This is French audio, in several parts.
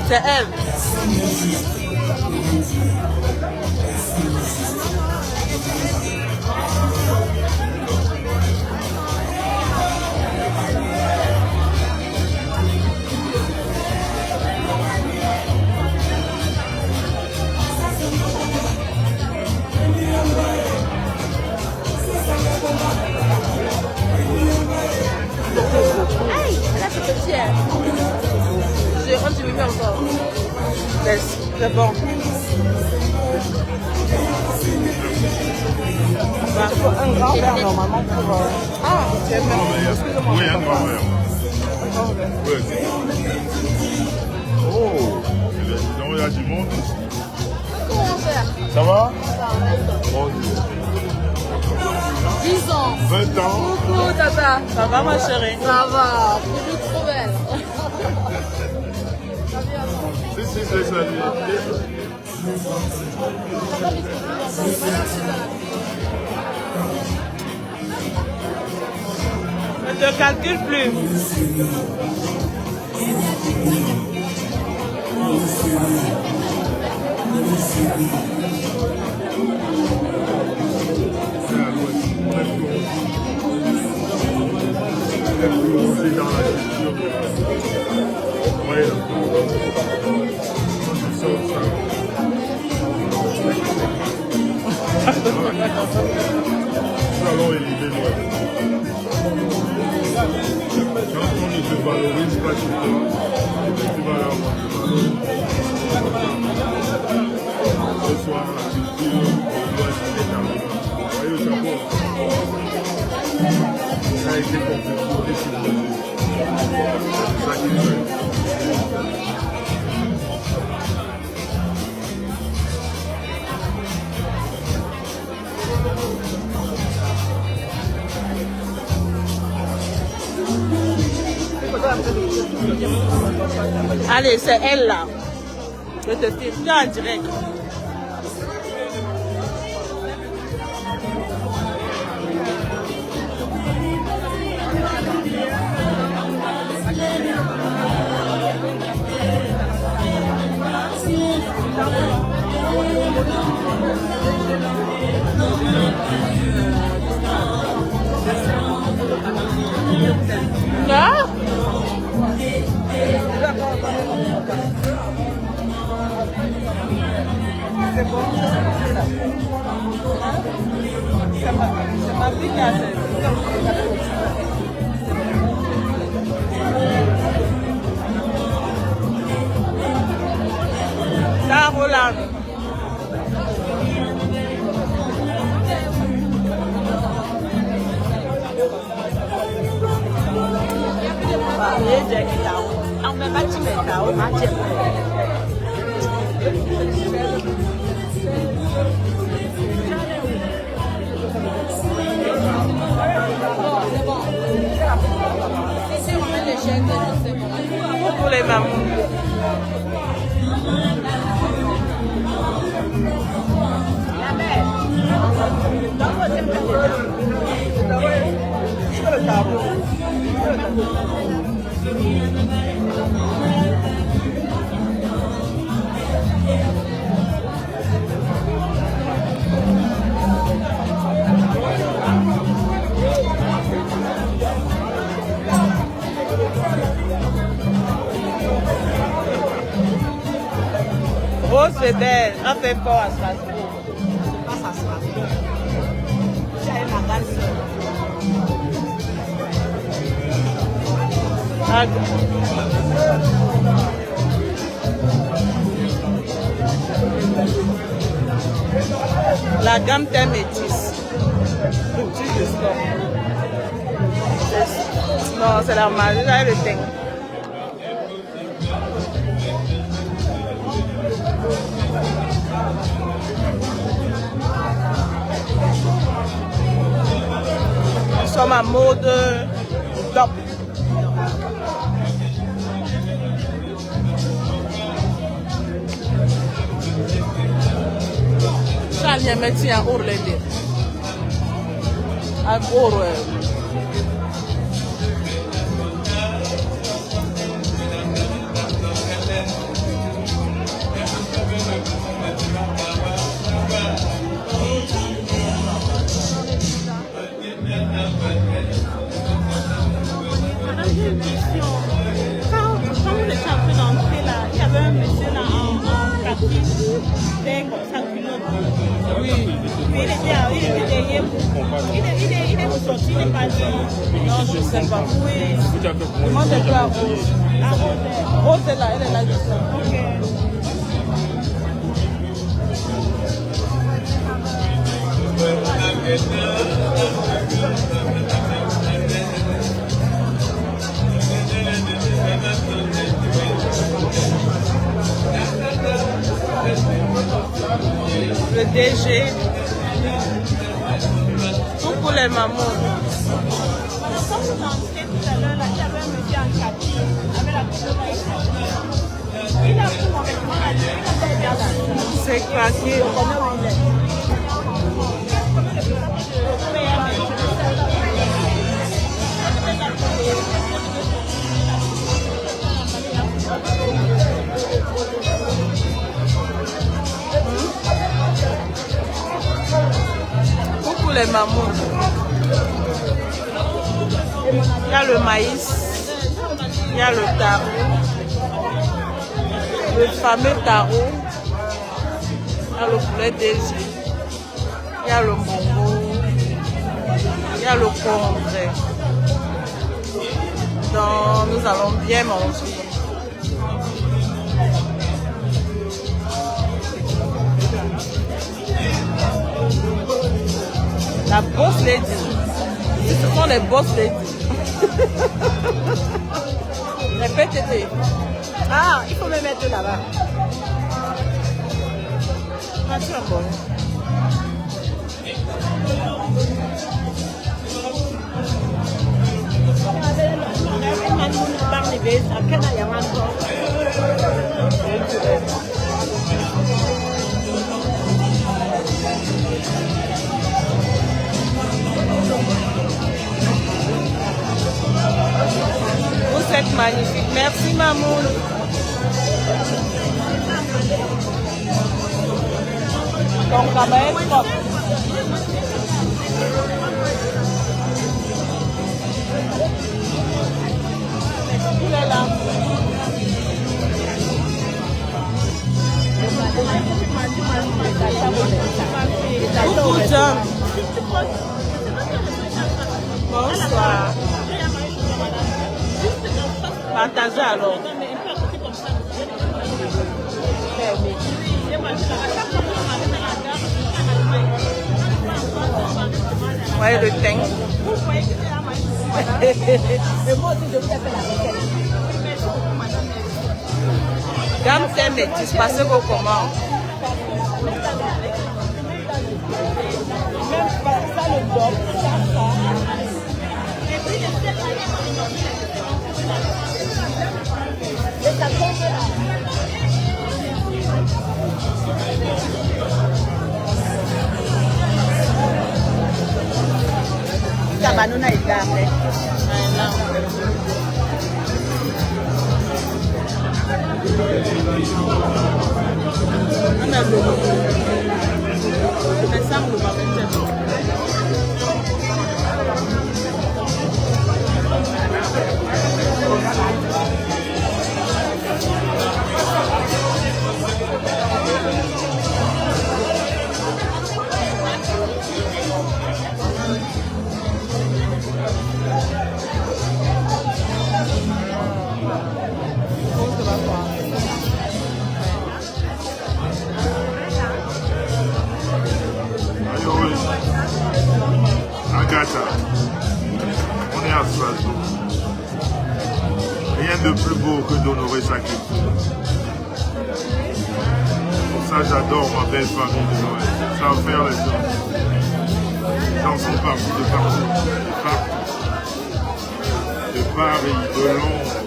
C'est elle. Aïe, là c'est petit. J'ai un petit bébé encore. Laisse, c'est bon. Il faut un grand verre normalement pour... Ah, c'est un excusez-moi. Oui, un grand verre. Oui. Oh, il y a du monde. Comment faire? Ça va? Bon Dieu. 10 ans. 20 ans. Coucou tata. Ça va ma chérie? Ça va. Tu es trop belle. Si, c'est ça. Ne te calcule plus. C'est à l'ouest. On est plongé dans la culture. Oui. Je sors ça. Salon élevé, ouais. Quand on ne te valorise pas chez toi, tu vas l'avoir. Ce soir, la culture de l'Ouest est à l'heure. Vous voyez au Japon, ça a été complètement civilisé. C'est ça qui fait. Allez, c'est elle là. Je te filme en direct. Ah? C'est bon. C'est ma fille qui a fait. Ça, Roland. On va pas te mettre là, on va te mettre. Pour les mamans. Rose, c'est belle. On fait fort à Strasbourg. On passe à Strasbourg. J'ai ma belle sœur. La gamme thème métisse. Boutique de sport. Non, c'est la magie, là, le thème. Nous sommes en mode top. Charles est métier en Orléans. En Orléans. fait comme ça, oui. Mais il était derrière vous. Il est ressorti, il n'est pas dit. Non, je ne sais pas. Oui. Comment c'est toi, Rose? Ah, Rose. Rose est là, elle est là juste là. Ok. Le DG. Tout pour les mamans. Comme vous entrez tout à l'heure, là, il y avait un monsieur en capi avec la coupe. Il a pris mon vêtement à lui, il a fait le garde. C'est craqué. Tout pour les mamans. Il y a le maïs. Il y a le tarot. Le fameux tarot. Il y a le poulet DG. Il y a le bongo. Il y a le congé. Donc nous allons bien manger. La boss lady. Ce sont les boss lady. Répétez. Ah, il faut me mettre là-bas. Ah, tu as bon. Vous êtes magnifique. Merci, Mamoun. Donc, ça va être propre. Il est là. Coucou, John. Bonsoir. Partagez alors. Ouais, le thym. Gamme thym métis, passez vos commandes. Même ça, le bloc, ça. Et puis, et ça tombe là. Cabanona est là. Agatha, on est à Strasbourg. Rien de plus beau que d'honorer sa culture. Pour ça, j'adore ma belle famille de Noël. Ça va faire les gens. Les gens sont partis de partout. De Paris, de Londres,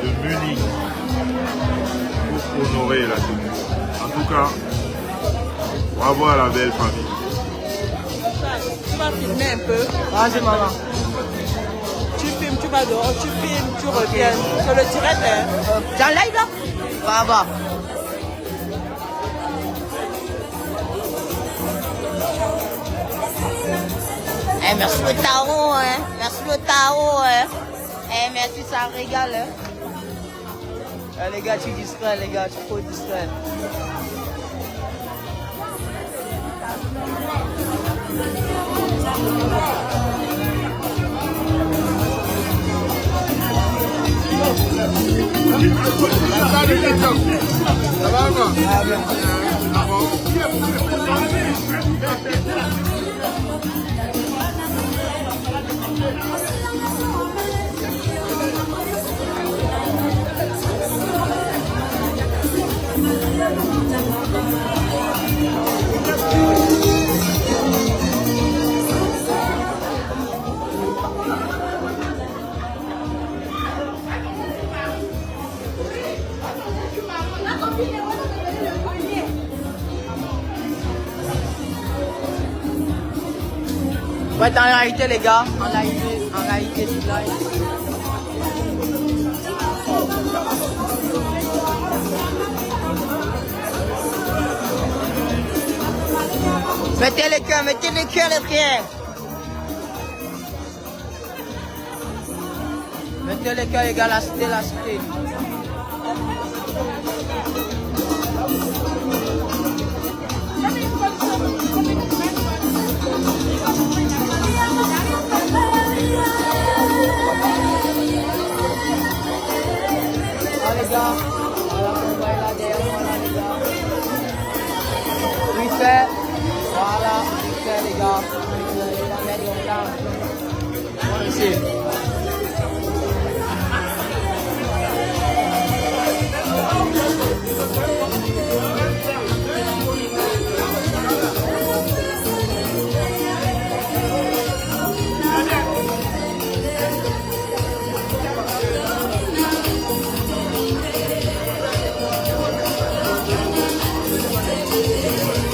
de Munich, pour honorer la culture. En tout cas, bravo à la belle famille. Tu vas filmer un peu. Vas-y, maman. Tu filmes, tu vas dehors, tu filmes, tu reviens. C'est le direct, hein? Dans live là? Va. Eh, merci le tarot, hein. Merci le tarot, hein. Eh, merci, ça régale, hein. Les gars, tu distrais, les gars, tu peux distraire. Ça va, quoi? Ah, bien. Ouais, en réalité, les gars, en réalité, c'est là. Mettez les cœurs, les frères. Mettez les cœurs, les gars, la cité, la cité. Les gars, voilà, on voit là derrière, voilà les gars. Oui fait, voilà, oui fait les gars. On va mettre donc là. Voilà ici.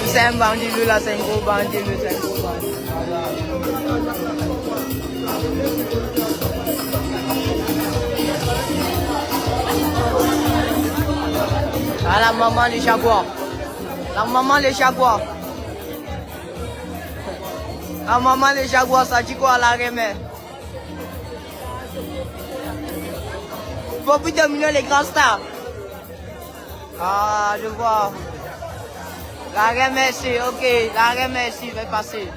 C'est un bandit, lui là, c'est un gros bandit, lui, c'est un gros bandit. Ah, la maman les jaguars. La maman les jaguars. La maman les jaguars, ça dit quoi à la remet? Faut plus dominer les grands stars. Ah, je vois. La remercie, ok, la remercie, va passer.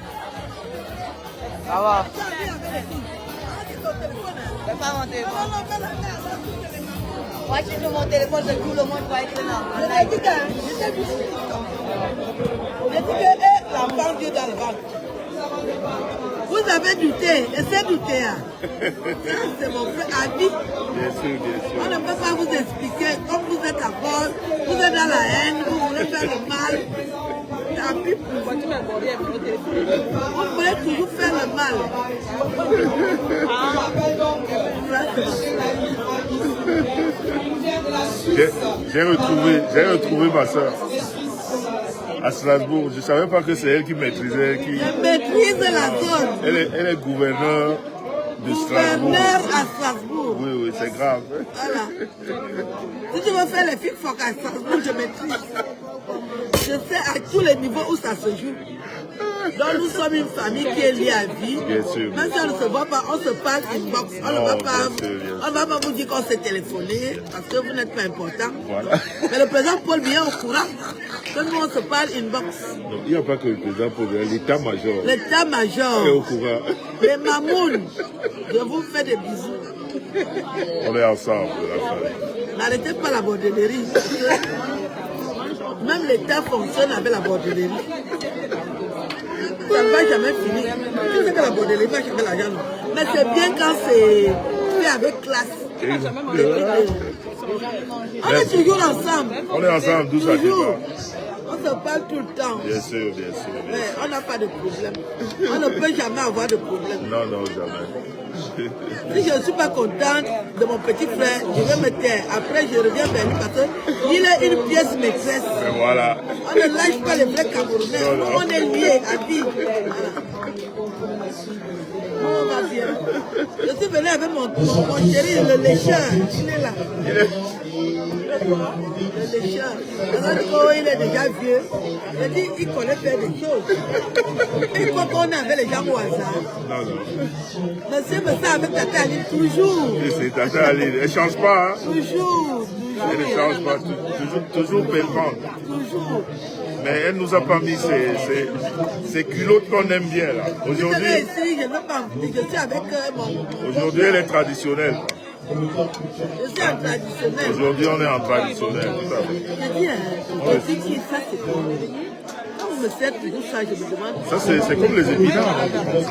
Ça va. Je vais pas mon téléphone. Moi, si je mon téléphone, c'est tout le monde va être là. Je l'ai dit que la banque Dieu dans le ventre. Vous avez douté, et c'est douté. C'est mon frère Adi. Bien sûr, bien sûr. On ne peut pas vous expliquer, comme vous êtes à cause, vous êtes dans la haine, vous voulez faire le mal. Tant pis pour vous. Vous voulez toujours faire le mal. J'ai retrouvé ma soeur à Strasbourg. Je ne savais pas que c'est elle qui maîtrisait. Je maîtrise la zone. Elle est gouverneure de Strasbourg. Gouverneur à Strasbourg. Oui, oui, c'est grave. Voilà. Si tu veux faire les figues à Strasbourg, je maîtrise. Je sais à tous les niveaux où ça se joue. Donc nous sommes une famille qui est liée à vie. Bien sûr. Même si on ne se voit pas, on se parle inbox. On ne va pas vous dire qu'on s'est téléphoné parce que vous n'êtes pas important. Voilà. Mais le président Paul Biya est au courant que nous on se parle inbox. Donc, il n'y a pas que le président Paul Biya, l'état-major. L'état-major. est au courant. Les mamounes, je vous fais des bisous. On est ensemble, la famille. N'arrêtez pas la bordellerie. Même l'État fonctionne avec la bordellerie. Ça ne va jamais finir. Tu sais que la bordellerie va chercher l'argent. Mais c'est bien quand c'est fait avec classe. On est toujours ensemble. On est ensemble, d'où ça dépend. On se parle tout le temps. Bien sûr, bien sûr. Mais on n'a pas de problème. On ne peut jamais avoir de problème. Non, non, jamais. Si je ne suis pas contente de mon petit frère, je vais me taire. Après, je reviens vers lui parce qu'il est une pièce maîtresse. Et voilà. On ne lâche pas les vrais Camerounais. Nous, on est liés à vie. Voilà. On va bien. Je suis venu avec mon chéri, le lécheur. Il est là. Le lécheur. Il est déjà vieux. Je dis, il connaît faire des choses. Il croit qu'on est avec les gens au hasard. Non, non. Mais c'est ça avec Tata Aline, toujours. C'est Tata Aline. Elle ne change pas, hein? Toujours, Elle ne change pas, toujours pépante. Toujours. Mais elle nous a pas mis ces culottes qu'on aime bien là. Aujourd'hui, ici, je ne veux pas. Je suis avec mon. Aujourd'hui, elle est traditionnelle. Je suis en traditionnel. Aujourd'hui, on est en traditionnel. Tout à fait. Je dis, je dis que ça c'est bon. Quand vous me faites toujours ça, je me demande. Ça, c'est comme les épinards. Hein, je pense, hein.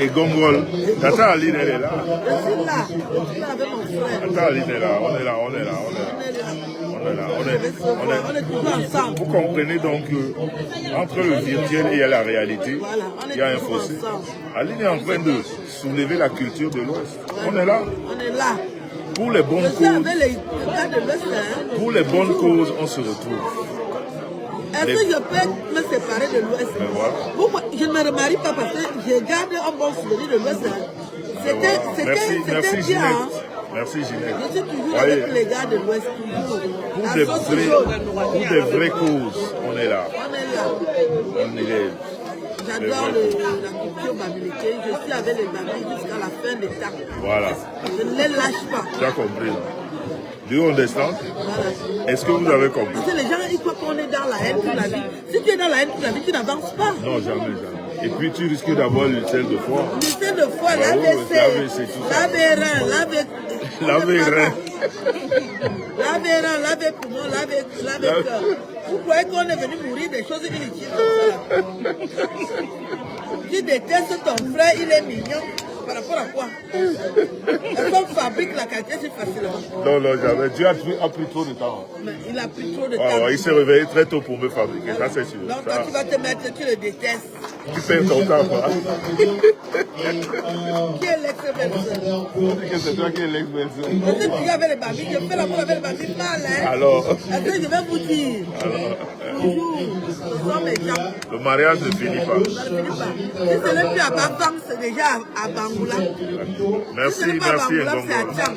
Et Gongol, Tata Aline, elle est là. Je suis là. Je suis là avec mon frère. Tata Aline est là, on est là. On est toujours ensemble. Vous comprenez donc entre le virtuel et la réalité, Voilà, on est il y a un toujours fossé. ensemble. Aline est en train de soulever la culture de l'Ouest. On est là. On est là. Pour les bonnes Je suis causes, avec les gars de l'Ouest. Hein. pour les bonnes causes, on se retrouve. Est-ce que je peux me séparer de l'Ouest? Mais voilà. Pourquoi je ne me remarie pas parce que je garde un bon souvenir de l'Ouest. Hein. Merci C'était bien. Ginette. Hein. Merci Ginette. Je suis toujours Voyez, avec les gars de l'Ouest. Toujours. pour La des, sauce vrais, chaude. pour des vraies causes, on est là. On est là. On élève. J'adore la culture bamileke. Je suis avec les Bamis jusqu'à la fin des temps. Voilà. Je ne les lâche pas. Tu as compris. Do you understand? Voilà. Est-ce que vous avez compris? Parce que les gens, ils croient qu'on est dans la haine toute la vie. Si tu es dans la haine toute la vie, tu n'avances pas. Non, jamais. Et puis tu risques d'avoir l'ulcère de foie. L'essai de foi, Bah oui, l'AVC, l'AVC, tout ça. laver rein, Laver rein. laver rein, laver poumon, laver cœur. Vous croyez qu'on est venu mourir des choses inutiles comme ça? Tu détestes ton frère, il est mignon. Par rapport à quoi? Est-ce qu'on fabrique la qualité si facilement? Non, jamais. Dieu a pris trop de temps. Mais il a pris trop de temps. Ouais, il s'est réveillé très tôt pour me fabriquer, ça c'est sûr. Donc Ça, quand tu vas te mettre, tu le détestes. tu perds ton temps. Quoi. Qui est l'ex-belle-sœur? C'est toi qui es l'ex-belle-sœur. Je suis plus avec les babis, je fais l'amour avec les babis mal, hein? Alors, Est-ce que je vais vous dire? Toujours, ce sont mes gens. le mariage ne finit pas. Ça ne finit pas. Si ce n'est plus à Bafang, c'est déjà à Bangoula. Merci, Si ce n'est pas à merci Bangoula, c'est à Ngongo. Tcham.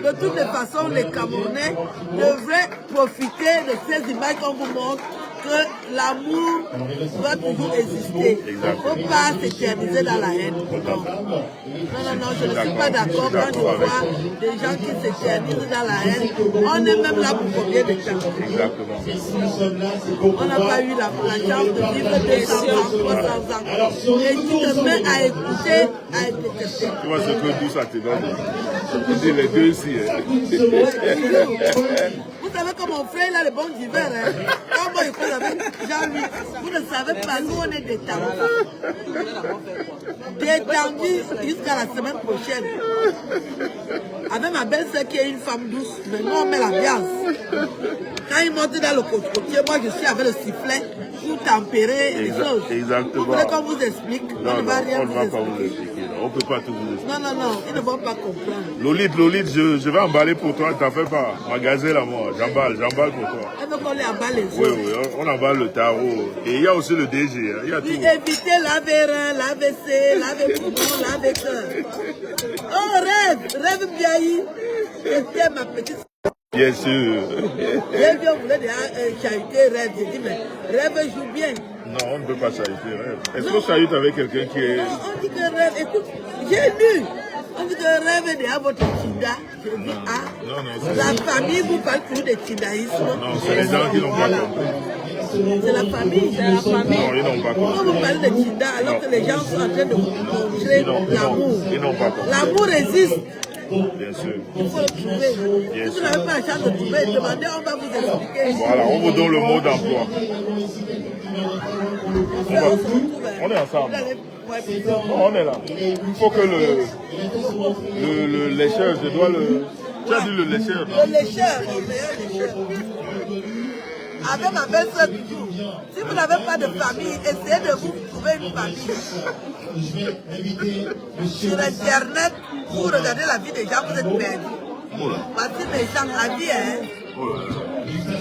De toutes les façons, les Camerounais devraient profiter de ces images qu'on vous montre, que l'amour doit toujours exister. Il ne faut pas s'éterniser dans la haine. Non, je ne suis pas d'accord quand je vois des gens qui s'éternisent dans la haine. On est même là pour combien de temps? Exactement. On n'a pas eu la chance de vivre 200 ans, 300 ans. Et tu te mets à écouter, à écouter. Tu vois ce que tout ça te donne. Je dis les deux ici. Vous savez que mon frère, il a le bon d'hiver. Hein? Quand moi, je cause avec Jean-Louis, vous ne savez pas, nous, on est détendus. Détendus jusqu'à la semaine prochaine. Avec ma belle-sœur qui est une femme douce, mais nous, on met l'ambiance. Quand il monte dans le côtier, moi, je suis avec le sifflet pour tempérer les choses. Exactement. Vous voulez qu'on vous explique? Non, On ne va rien on ne va vous pas vous expliquer. expliquer. On ne peut pas tout vous expliquer. Non, ils ne vont pas comprendre. Lolite, je vais emballer pour toi, t'en fais pas. Magasin là, moi, j'emballe pour toi. Elle veut qu'on les emballe les Oui, autres. on emballe le tarot. Et il y a aussi le DG, hein. Il y a tout. Puis éviter laver rein, laver C, laver poumon, laver cœur. Oh, rêve bien. C'était ma petite. Bien sûr. J'ai vu, on voulait déjà chahuter rêve. J'ai dit, mais rêve joue bien. Non, on ne peut pas chahuter rêve. Est-ce qu'on chahute avec quelqu'un qui est... Non, on dit que rêve, écoute, j'ai lu. On dit que rêve est déjà votre Tinda. Je dis, Non, la famille vous parle toujours de Tindaïsme. Non, c'est les gens qui n'ont pas compris. C'est la famille. Non, ils n'ont pas Pourquoi compris. vous parlez de Tinda alors que les gens sont en train de vous montrer l'amour? Ils n'ont pas compris. L'amour existe. Bien sûr. Il faut le trouver. Bien Si vous sûr. n'avez pas la chance de trouver, demandez, on va vous expliquer. Voilà, on vous donne le mot d'emploi. Frère, on se retrouve. Hein. On est ensemble. Vous allez pouvoir plus. On est là. Il faut que le lécheur, je dois le... Tu as dit le lécheur, non? Le lécheur, le meilleur lécheur. Avec ma belle-sœur toujours. Si vous n'avez pas de famille, essayez de vous trouver une famille. Sur Internet, vous regardez la vie des gens, vous êtes perdus. Voici mes gens à vie, hein. Oh là là.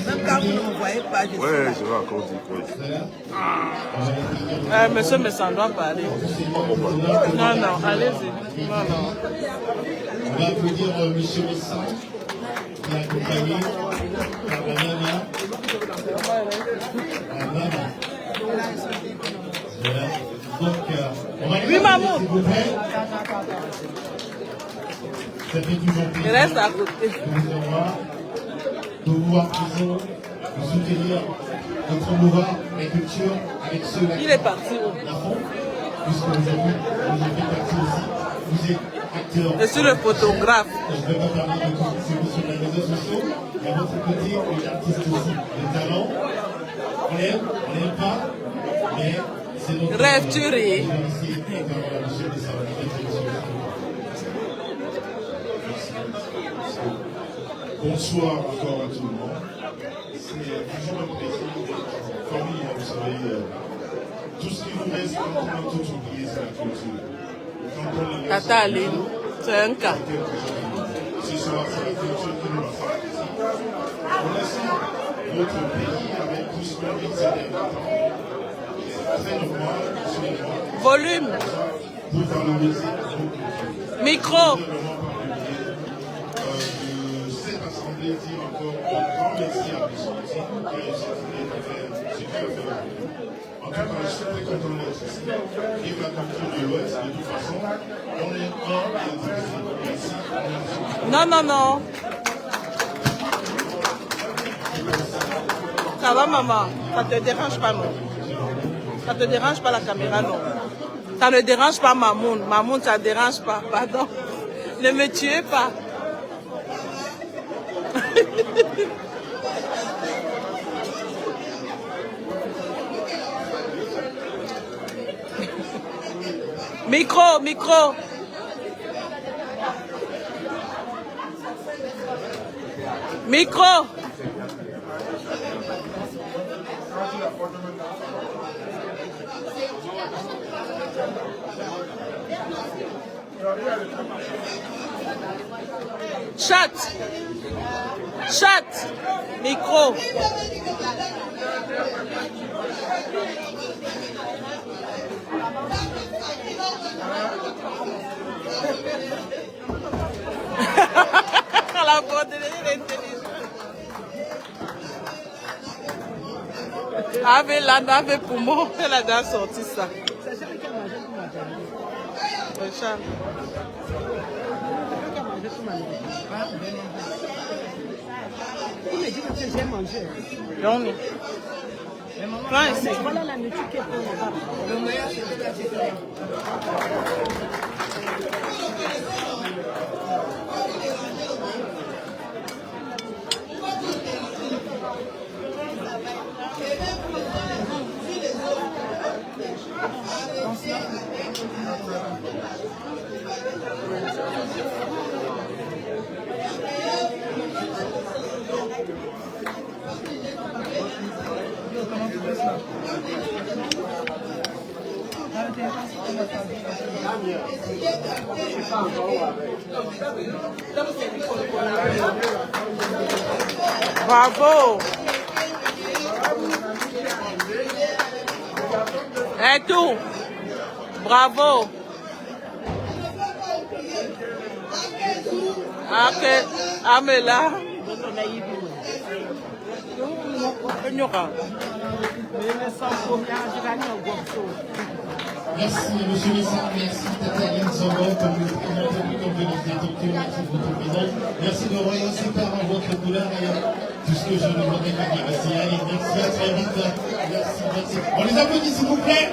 Même quand vous ne me voyez pas, je suis Ouais, là. je vais encore dire quoi. Monsieur Messan doit parler. Non, allez-y. Non. On va applaudir M. Messan, qui est accompagné par la nana. Voilà. Donc, on va Oui, maman. s'il vous plaît. Ça fait toujours plaisir. Il reste à côté. De vous avoir, de vous voir toujours, de soutenir, de promouvoir la culture avec ceux-là. Il est parti où? À fond, puisqu'aujourd'hui, vous en faites partie aussi. Vous êtes acteur. Je suis le photographe. Je ne vais pas parler de vous sur les réseaux sociaux, mais à votre côté, les artistes aussi, les talents. On n'aime pas, mais c'est notre... Rêve, tu ris. Bonsoir encore à tout le monde. C'est toujours un plaisir d'être en famille, vous savez. Tout ce qui vous reste quand on a tout oublié, c'est la culture. Quand on la laisse, Tata Aline, c'est un cas. ce soir, c'est la culture qui nous rassemble. On laisse notre pays avec tout ce qu'on vit ces derniers temps. C'est très normal, c'est normal. Volume. Pour valoriser nos cultures. Micro. Cette assemblée dire encore un grand merci à Michel qui a réussi à faire ce qu'il a fait. En tout cas, je suis très content d'être ici. Vive la culture de l'Ouest, de toute façon, on est un et indivisible. Merci. Non, non, non. Ça va, maman? Ça te dérange pas, non? Ça te dérange pas la caméra, non? Ça ne dérange pas Mamoun. Mamoun, ça ne dérange pas. Pardon. Ne me tuez pas. Micro, micro. Micro. Chat. Chat. Micro. La bonne l'intelligence. Avec la nave poumon, elle a déjà sorti ça. Richard. Il me dit que j'ai mangé. Non. Prends ici. Voilà la nourriture qui est pour là-bas. Le meilleur, c'est de la Bravo. Et tout. Bravo. Ok. Amela. Merci, monsieur Messard, merci Tata Aline Zongo, comme vous présentez, comme vous l'avez adopté, merci de votre présence. Merci de rehausser par votre couleur et tout ce que je ne voudrais pas dire. Merci Aline, merci à très vite. Merci, merci. On les applaudit s'il vous plaît.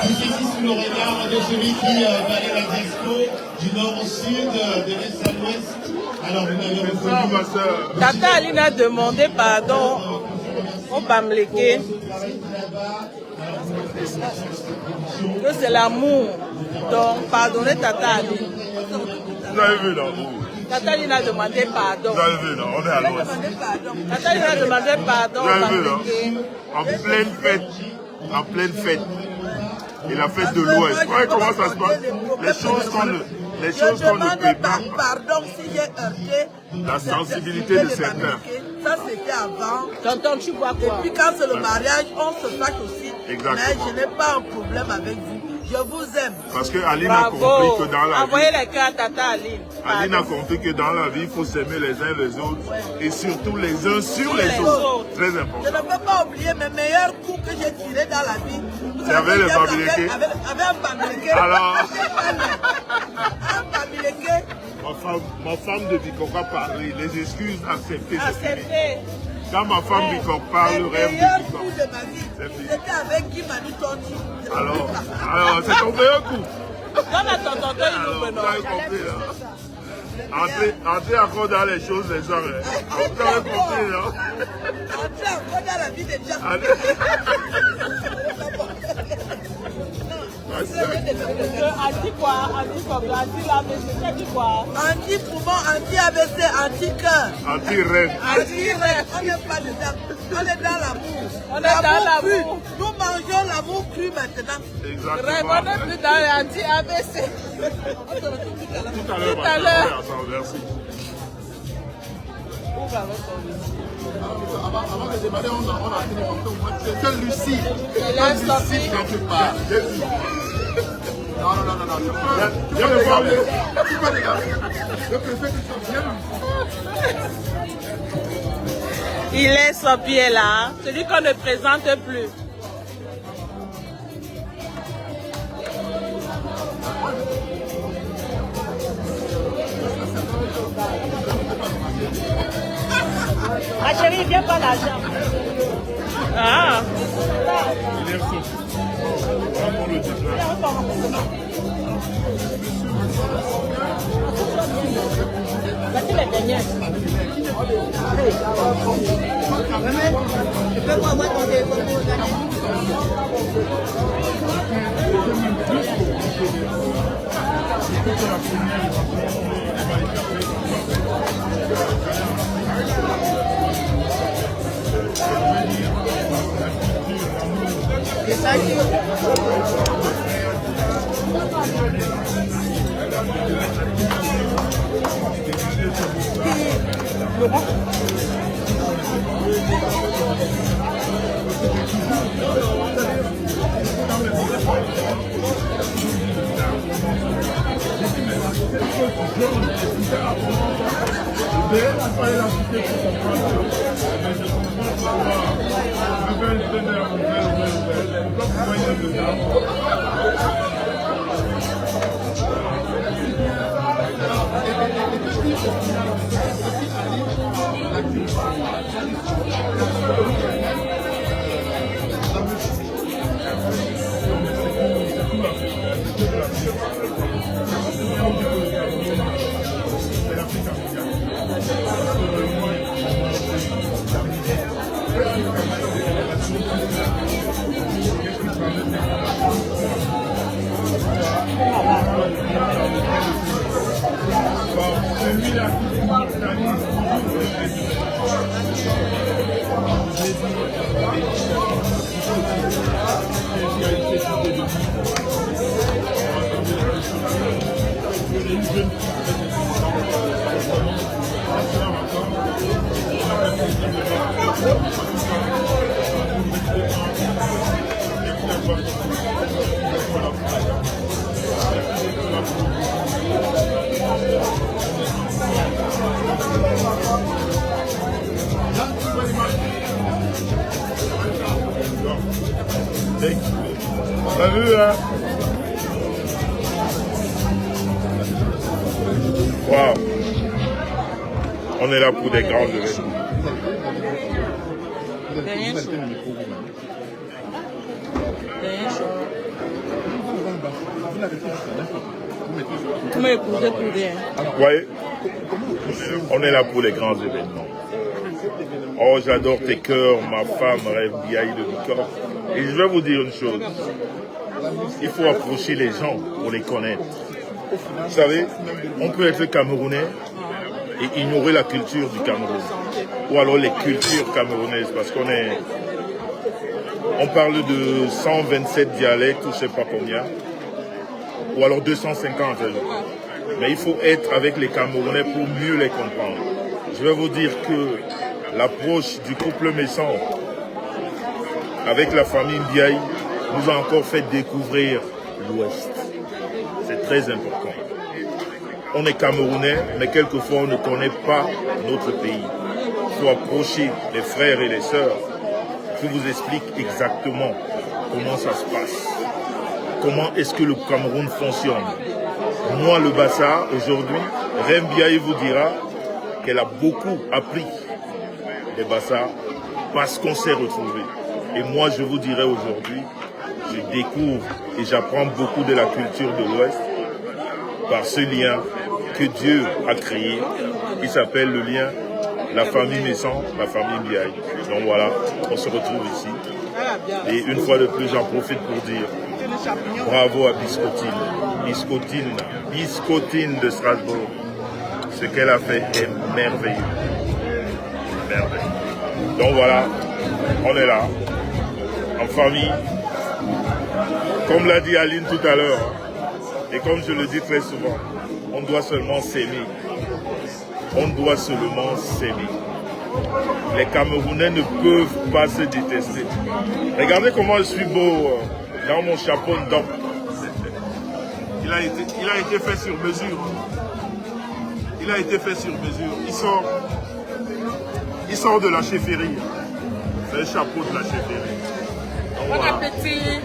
Tout ceci sous le regard de celui qui valait la disco du nord au sud, de l'est à l'ouest. Alors vous m'avez reconnu, ma soeur. Tata Aline a demandé pardon au Bamléké. Que c'est l'amour. Donc, pardonnez Tata Aline. Vous avez vu l'amour. Tata Aline a demandé pardon. Vous avez vu là, on est à l'ouest. Tata Aline a demandé pardon Vous au avez vu là, Bamléké. en pleine fête. En pleine fête. Et la fête de l'Ouest. Ouais, comment ça se passe? Les choses qu'on ne peut pas. Pardon si j'ai heurté La sensibilité de certains. Ça c'était avant. Tonton, tu vois quoi? Et puis quand c'est le mariage, on se fâche aussi. Exactement. Mais je n'ai pas un problème avec vous. Je vous aime. Parce que Aline a compris Bravo. que dans la Envoyez vie, les cœurs à Tata Aline. Aline a compris que dans la vie, il faut s'aimer les uns les autres et surtout les uns sur les autres. Très Je important. ne peux pas oublier mes meilleurs coups que j'ai tirés dans la vie. Vous C'est avec savez, le Bamléké. Avec un Bamléké. Alors, Un Bamléké. ma femme de Bikoko parler, les excuses acceptées. Accepté. Quand ma femme Bikoko parle, le rêve de Bikoko. de ma vie, c'était avec Guy Manu Tonti. Alors c'est tombé un coup. Dans la tonton, il nous Vous avez compris là. Entrez encore dans les choses des gens. Vous avez compris là. Entrez encore dans la vie des gens. Anti quoi? Anti comme anti l'ABC, c'est dit quoi? Anti poumon, anti ABC, anti cœur. Anti-reine. Anti rêve. On n'est pas dedans. On est dans l'amour. On est dans l'amour. Nous mangeons l'amour cru maintenant. Exactement. On n'est plus dans l'anti-ABC. Tout à l'heure. Merci. Avant de démarrer, on a tenu en compte. C'est Lucie. Il est sorti. Quelque part. Non. Viens me voir. Je préfère que ça vienne. Il est son pied là, celui qu'on ne présente plus. Ma chérie, viens pas l'argent. Ah, Il est fou. Vraiment le dire. Voici les dernières. Je peux pas avoir ton téléphone. Salut hein. Wow. On est là pour des grands événements. vous m'écoutez pour rien. Vous voyez, on est là pour les grands événements. Oh, j'adore tes cœurs, ma femme rêve Biaï de Bikoko. Et je vais vous dire une chose. Il faut approcher les gens pour les connaître. Vous savez, on peut être camerounais et ignorer la culture du Cameroun. Ou alors les cultures camerounaises, parce on parle de 127 dialectes, ou je ne sais pas combien, ou alors 250. Mais il faut être avec les Camerounais pour mieux les comprendre. Je vais vous dire que l'approche du couple Messon avec la famille Mbiaï nous a encore fait découvrir l'Ouest. C'est très important. On est Camerounais, mais quelquefois on ne connaît pas notre pays. Il faut approcher les frères et les sœurs. Je vous explique exactement comment ça se passe. Comment est-ce que le Cameroun fonctionne. Moi, le Bassa, aujourd'hui, Reine Biaye vous dira qu'elle a beaucoup appris des Bassa parce qu'on s'est retrouvés. Et moi, je vous dirais aujourd'hui, je découvre et j'apprends beaucoup de la culture de l'Ouest par ce lien que Dieu a créé, qui s'appelle le lien la famille Messan, la famille Biaye. Donc voilà, on se retrouve ici. Et une fois de plus, j'en profite pour dire bravo à Biscottine de Strasbourg. Ce qu'elle a fait est merveilleux. Merveilleux. Donc voilà, on est là, en famille. Comme l'a dit Aline tout à l'heure, et comme je le dis très souvent, on doit seulement s'aimer. On doit seulement s'aimer. Les Camerounais ne peuvent pas se détester. Regardez comment je suis beau dans mon chapeau de dents. Il a été fait sur mesure. Il a été fait sur mesure. Il sort de la chefferie. C'est le chapeau de la chefferie. Bon appétit.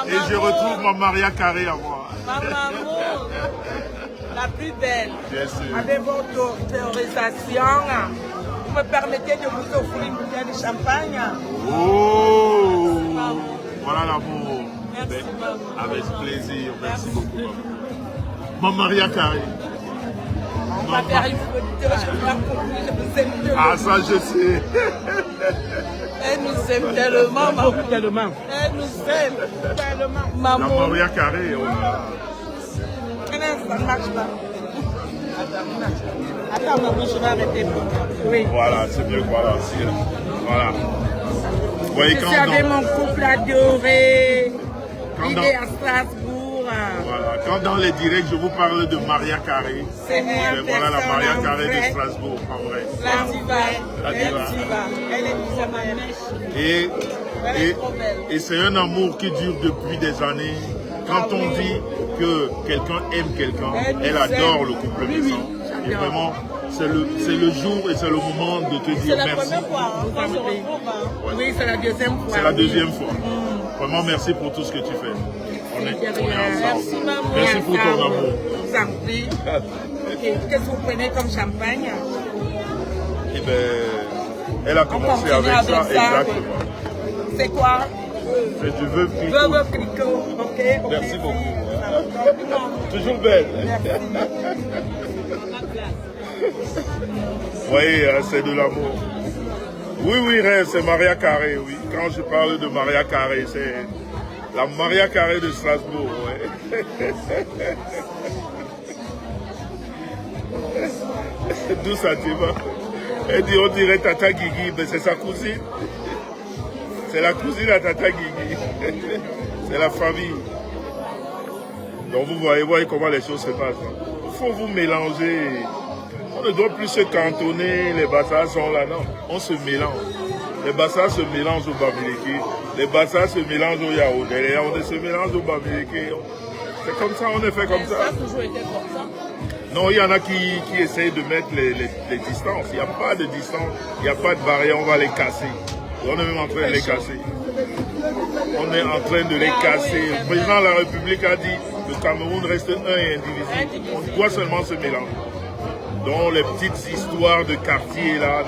Et je retrouve ma Maria Carré à moi. Maman, la plus belle. Bien sûr. Avec votre autorisation, vous me permettez de vous offrir une bouteille de champagne. Oh, voilà l'amour. Merci, maman. Avec plaisir. Merci beaucoup. Ma Maria Carré. On va faire une photo, je vous aime tellement. Ah, ça je sais. Elle nous aime tellement, maman. Tellement. Elle nous aime tellement. La Maman. Maria Carré. Oh là. Ça ne marche pas. Attends, maman, je vais arrêter. Oui. Voilà, c'est mieux que voilà. Voilà. Vous voyez Je quand suis avec mon couple adoré. Quand Il dans- est à Strasbourg. Voilà. Quand dans les directs, je vous parle de Maria Carré, C'est moi, voilà la Maria personne en Carré de vrai. Strasbourg, en vrai. La diva. La Elle diva. Elle est mise à ma mèche. Et c'est un amour qui dure depuis des années. Quand on dit que quelqu'un aime quelqu'un, elle adore le couple Messan. Et vraiment, c'est le jour et c'est le moment de te C'est dire la merci. première fois hein, qu'on se retrouve. Hein. Oui, c'est la deuxième fois. C'est la deuxième fois. Vraiment, merci pour tout ce que tu fais. On est ensemble. Merci, maman. Merci pour ton amour. Vous en prie. Qu'est-ce que vous prenez comme champagne? Eh bien, elle a commencé continue avec avec ça, ça, exactement. C'est quoi? C'est du veuve Clicquot. Veuve Clicquot. Ok. Merci beaucoup. Toujours belle. Oui, c'est de l'amour. Oui, c'est Maria Carré, oui. Quand je parle de Maria Carré, c'est la Maria Carré de Strasbourg, ouais. D'où ça tu vas? Elle dit, on dirait Tata Guigui, mais c'est sa cousine. C'est la cousine à Tata Guigui. C'est la famille. Donc vous voyez comment les choses se passent. Il faut vous mélanger. On ne doit plus se cantonner, les Bassas sont là, non. On se mélange. Les Bassas se mélangent au Bamileke, les Bassas se mélangent au Yaoundé, les Yaoundé se mélangent au Bamileke. C'est comme ça, on est fait comme ça. Ça a toujours été comme ça. Non, il y en a qui essayent de mettre les distances. Il n'y a pas de distance, il n'y a pas de barrière, on va les casser. On est même en train de les casser. On est en train de les casser. Le président de la République a dit le Cameroun reste un et indivisible. On doit seulement se mélanger. Donc les petites histoires de quartier là,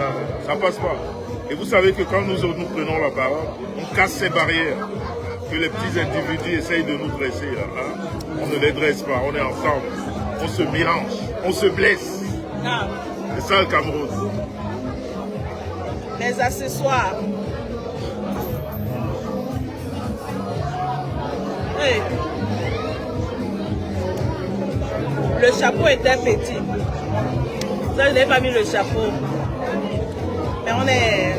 ça passe pas. Et vous savez que quand nous prenons la parole, on casse ces barrières que les petits individus essayent de nous dresser là. Hein? On ne les dresse pas, on est ensemble. On se mélange, on se blesse. C'est ça le Cameroun. Les accessoires. Hey. Le chapeau était petit. Ça, je n'ai pas mis le chapeau. Mais on est...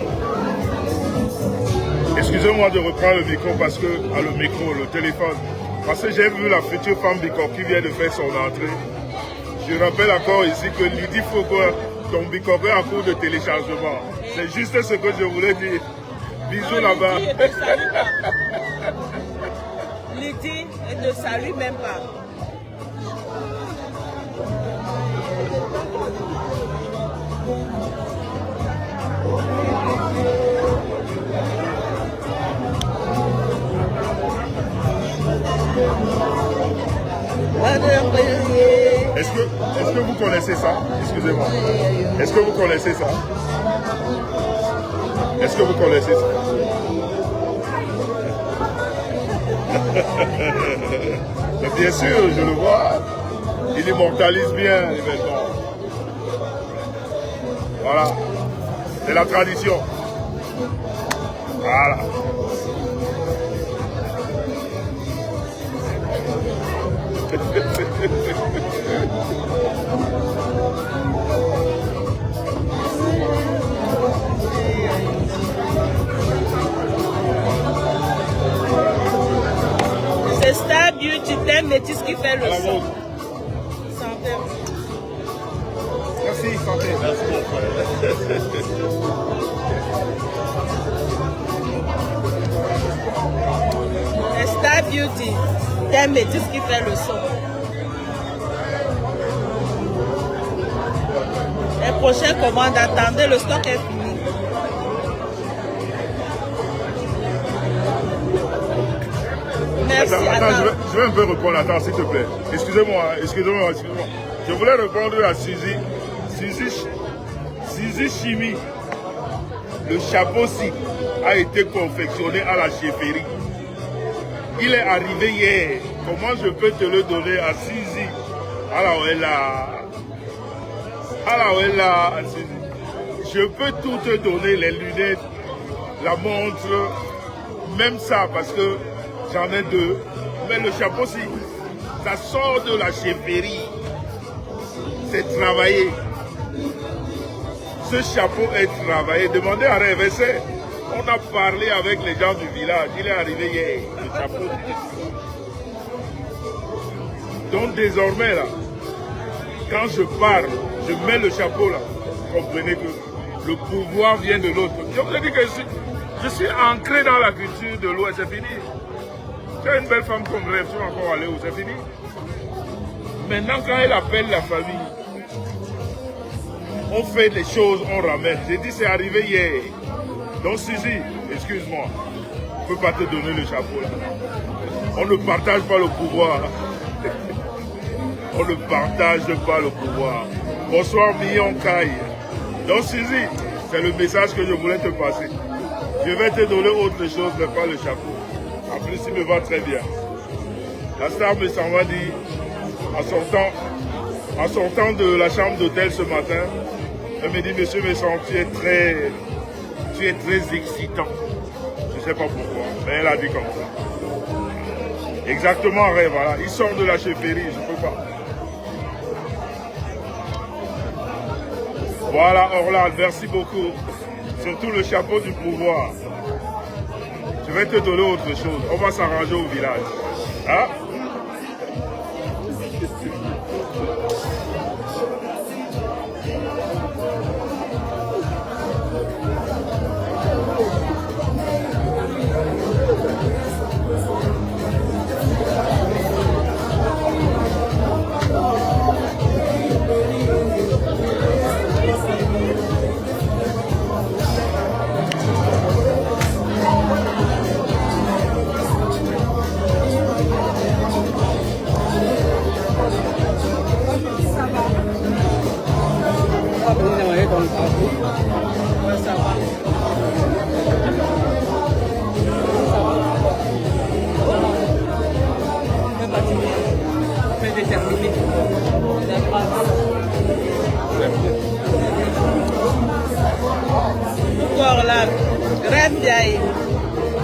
Excusez-moi de reprendre le micro parce que... Ah, le micro, le téléphone. Parce que j'ai vu la future femme Bicor qui vient de faire son entrée. Je rappelle encore ici que Lydie Fogo, ton Bicor est en cours de téléchargement. C'est juste ce que je voulais dire. Bisous là-bas. Lydie ne salue même pas. Est-ce que vous connaissez ça? Excusez-moi. Est-ce que vous connaissez ça? Est-ce que vous connaissez ça? Mais bien sûr, je le vois. Il immortalise bien l'événement. Voilà. C'est la tradition. Voilà. C'est Star Beauty, thème métis qui fait le son. Santé. Merci, santé. Merci, mon frère. C'est Star Beauty, thème métis qui fait le son. Les prochaines commandes, attendez, le stock est fini. Merci. Attends, je vais un peu répondre. Attends, s'il te plaît. Excusez-moi. Je voulais répondre à Suzy. Suzy Chimie. Le chapeau-ci a été confectionné à la chefferie. Il est arrivé hier. Comment je peux te le donner à Suzy? Alors, je peux tout te donner, les lunettes, la montre, même ça, parce que j'en ai deux. Mais le chapeau, si ça sort de la chefferie, c'est travaillé. Ce chapeau est travaillé. Demandez à Révessé. On a parlé avec les gens du village. Il est arrivé hier, le chapeau. Donc désormais, là, quand je parle, je mets le chapeau là. Comprenez que le pouvoir vient de l'autre. Je vous ai dit que je suis ancré dans la culture de l'Ouest, c'est fini. Tu as une belle femme comme rêve, tu vas encore aller où, c'est fini. Maintenant, quand elle appelle la famille, on fait des choses, on ramène. J'ai dit, c'est arrivé hier. Donc, Suzy, excuse-moi, je ne peux pas te donner le chapeau là. On ne partage pas le pouvoir. On ne partage pas le pouvoir. Bonsoir, Million Kai. Donc, Suzy, c'est le message que je voulais te passer. Je vais te donner autre chose, mais pas le chapeau. En plus, il me va très bien. La star me s'en va dire, en sortant de la chambre d'hôtel ce matin, elle me dit, monsieur Messon, tu es très excitant. Je ne sais pas pourquoi, mais elle a dit comme ça. Exactement, Rêve, voilà. Il sort de la chefferie, je ne peux pas. Voilà, Orlane, merci beaucoup. Surtout le chapeau du pouvoir. Je vais te donner autre chose. On va s'arranger au village. Hein?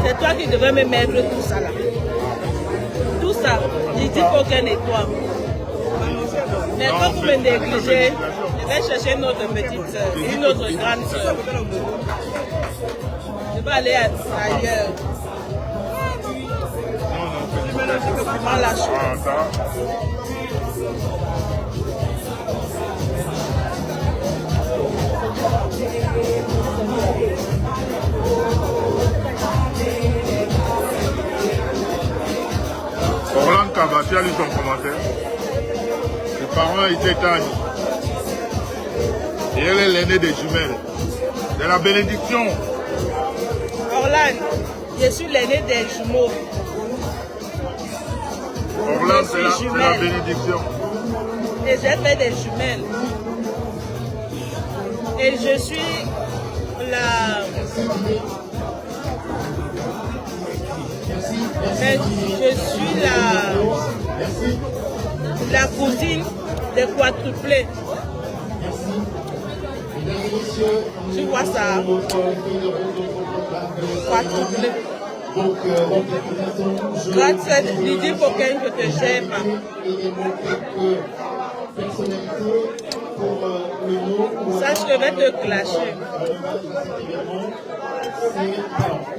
C'est toi qui devrais me mettre tout ça là. Tout ça, je dis qu'aucun nettoie. Mais quand vous me négligez, je vais chercher une autre petite soeur, une autre grande soeur. Je vais aller ailleurs. Prends la chose. Orlane Kabati a lu son commentaire. Ses parents étaient âgés. Et elle est l'aînée des jumelles. C'est la bénédiction. Orlane, je suis l'aînée des jumeaux. Orlane, c'est la bénédiction. Et j'ai fait des jumelles. Et je suis la cousine des quadruplés. Tu vois ça? Quadruplé. Grâce à Lydie Coquin, je te gère pas. Sache que je vais te clasher.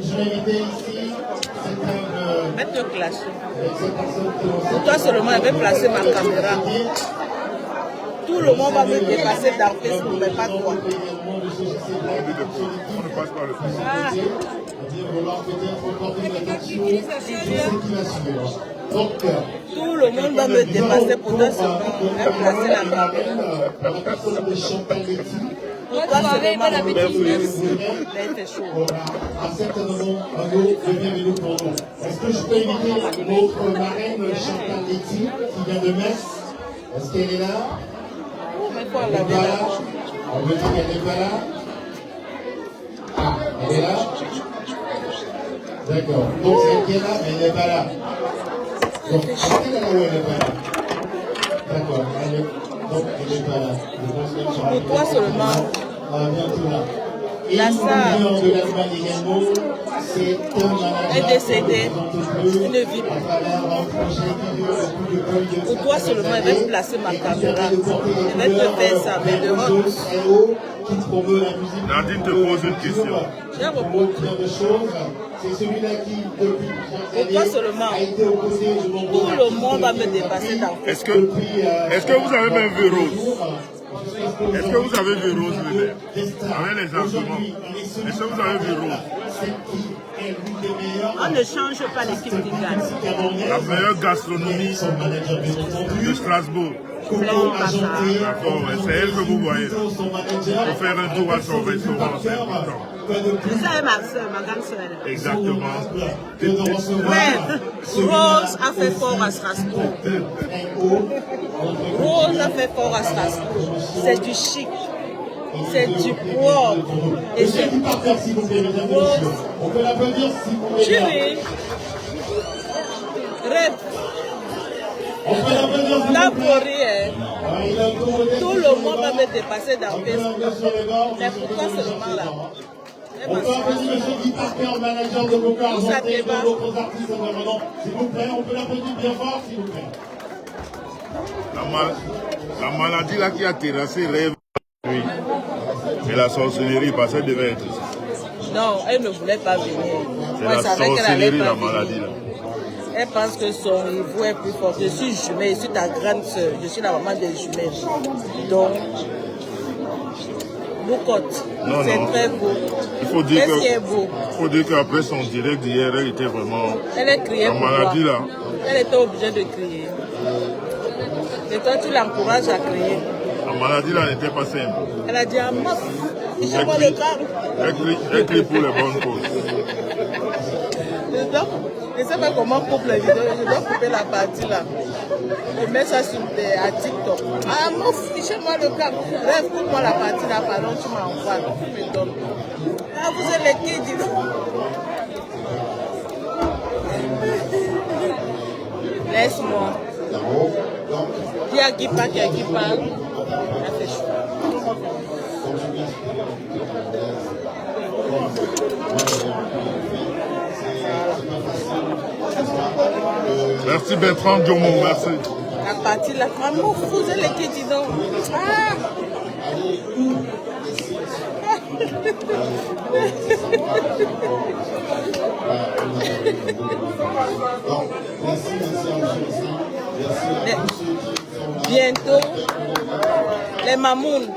Je vais te clasher. Pour toi seulement, je vais placer ma caméra. Tout le monde va me dépasser dans Facebook, mais pas toi. Ah. Tout le monde va me dépasser pour toi seulement. Je vais placer la caméra. Pour toi seulement, la petite chaud. À certains moments, bienvenue pour nous. Est-ce que je peux inviter notre marraine Chantal Letty qui vient de Metz? Est-ce qu'elle est là? Elle n'est pas là. On veut dire qu'elle n'est pas là. Ah, elle est là. D'accord. Donc c'est elle qui est là, mais elle n'est pas là. Donc, est-ce qu'elle est là ou elle n'est pas là? D'accord. Donc elle n'est pas là. Pour toi seulement. Bientôt là. Et La nous venons de l'Allemagne également. C'est un manager est décédée. Il ne vit à travers un projet qui dure plus de 2 millions. Pour toi seulement, je vais placer ma caméra. Je vais te faire ça, mais de honte. Nadine te pose une question. Je réponds. C'est celui-là qui, depuis Pour toi seulement, tout le monde va me dépasser dans Est-ce que vous avez même vu Rose? Est-ce que vous avez vu Rose le maire? Avec les arguments. Est-ce que vous avez vu Rose? On ne change pas l'équipe qui gagne. La meilleure gastronomie de Strasbourg. D'accord, c'est elle que vous voyez là. Pour faire un tour à son restaurant, c'est important. Ça est ma soeur, ma grande soeur. Exactement. Mais Rose a fait fort à Strasbourg. Rose a fait fort à Strasbourg. C'est du chic. C'est du propre. Et c'est Rose. Chérie. Rêve. Là pour rien. Tout le monde va me dépasser dans Facebook. Mais pourquoi seulement là? On peut applaudir M. Guy Parker, manager de Boca Argenté, dans d'autres artistes intervenants. S'il vous plaît, on peut l'applaudir bien fort, s'il vous plaît. La maladie là qui a terrassé rêve. Oui. Et la sorcellerie, parce qu'elle devait être ici. Non, elle ne voulait pas venir. C'est la sorcellerie, la maladie là. Elle pense que son niveau est plus fort. Je suis jumelle, je suis ta grande soeur, je suis la maman des jumelles. Donc, Boucotte, c'est très beau. Il faut dire qu'est-ce qui est beau? Il faut dire qu'après son direct d'hier, elle était vraiment... Elle a crié la maladie là. Elle était obligée de crier. Et toi, tu l'encourages à crier. La maladie là n'était pas simple. Elle a dit à moi, il faut le car. Elle crie pour les bonnes causes. Je ne sais pas comment couper la vidéo, je dois couper la partie là. Je mets ça sur à TikTok. Ah, mon fichez-moi le câble. Bref, coupe-moi la partie là, pardon, tu m'envoies. Tu me donnes. Ah, vous êtes les kids. Laisse-moi. Dis à qui parle, qui parle. Ça fait chaud. Merci Bertrand Diomo, merci. La partie là, vraiment, vous êtes les kids, donc. Ah! Bientôt, les mamounes,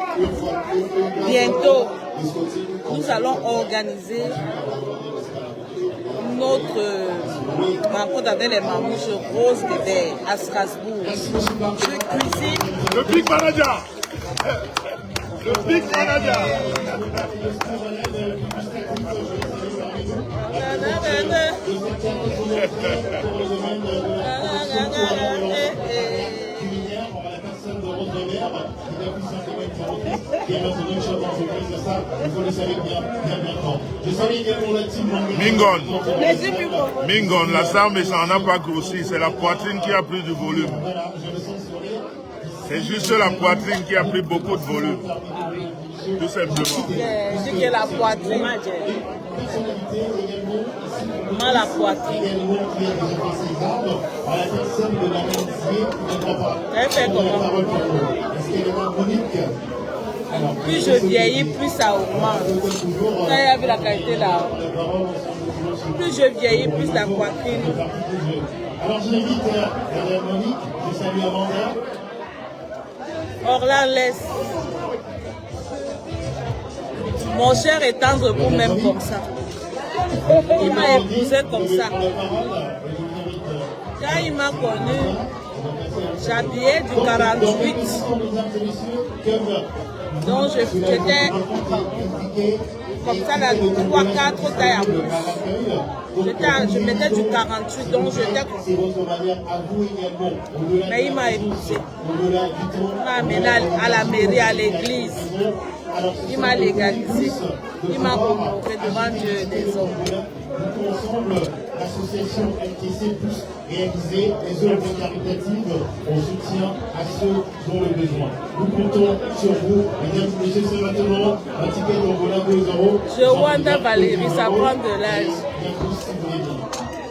bientôt, nous allons organiser notre rencontre avec les mamouches Rose de Verre à Strasbourg. Je cuisine. Le Big Manager. Le Big Manager. qui est maintenant une chef d'entreprise. Ça, vous le savez bien maintenant. Je salue également la team Mingon. Mingon, la salle, mais ça n'a pas grossi. C'est la poitrine qui a pris du volume. Voilà, je le sens sourire. C'est juste la poitrine qui a pris beaucoup de volume. Tout simplement. Je dis que la poitrine. Mal la poitrine. Elle fait comment? Plus je vieillis, plus ça augmente. Quand il y a vu la qualité là. Plus je vieillis, plus la poitrine. Alors je l'invite Madame Monique, je salue Amanda. Orlan laisse. Mon cher est tendre pour même comme ça. Il m'a épousé comme ça. Quand il m'a connu, j'habillais du 48. Donc j'étais comme ça, là, 3-4 tailles à plus. Je mettais du 48, donc j'étais. Mais il m'a épousé. Il m'a amené à la mairie, à l'église. Il m'a légalisé. Il m'a honoré devant Dieu et des hommes. Ensemble, l'association MTC Plus réaliser des œuvres caritatives en soutien à ceux qui ont le besoin. Nous comptons sur vous, mesdames et messieurs, c'est maintenant un ticket d'Angola 2 euros. Je Wanda Valérie, ça prend de l'âge.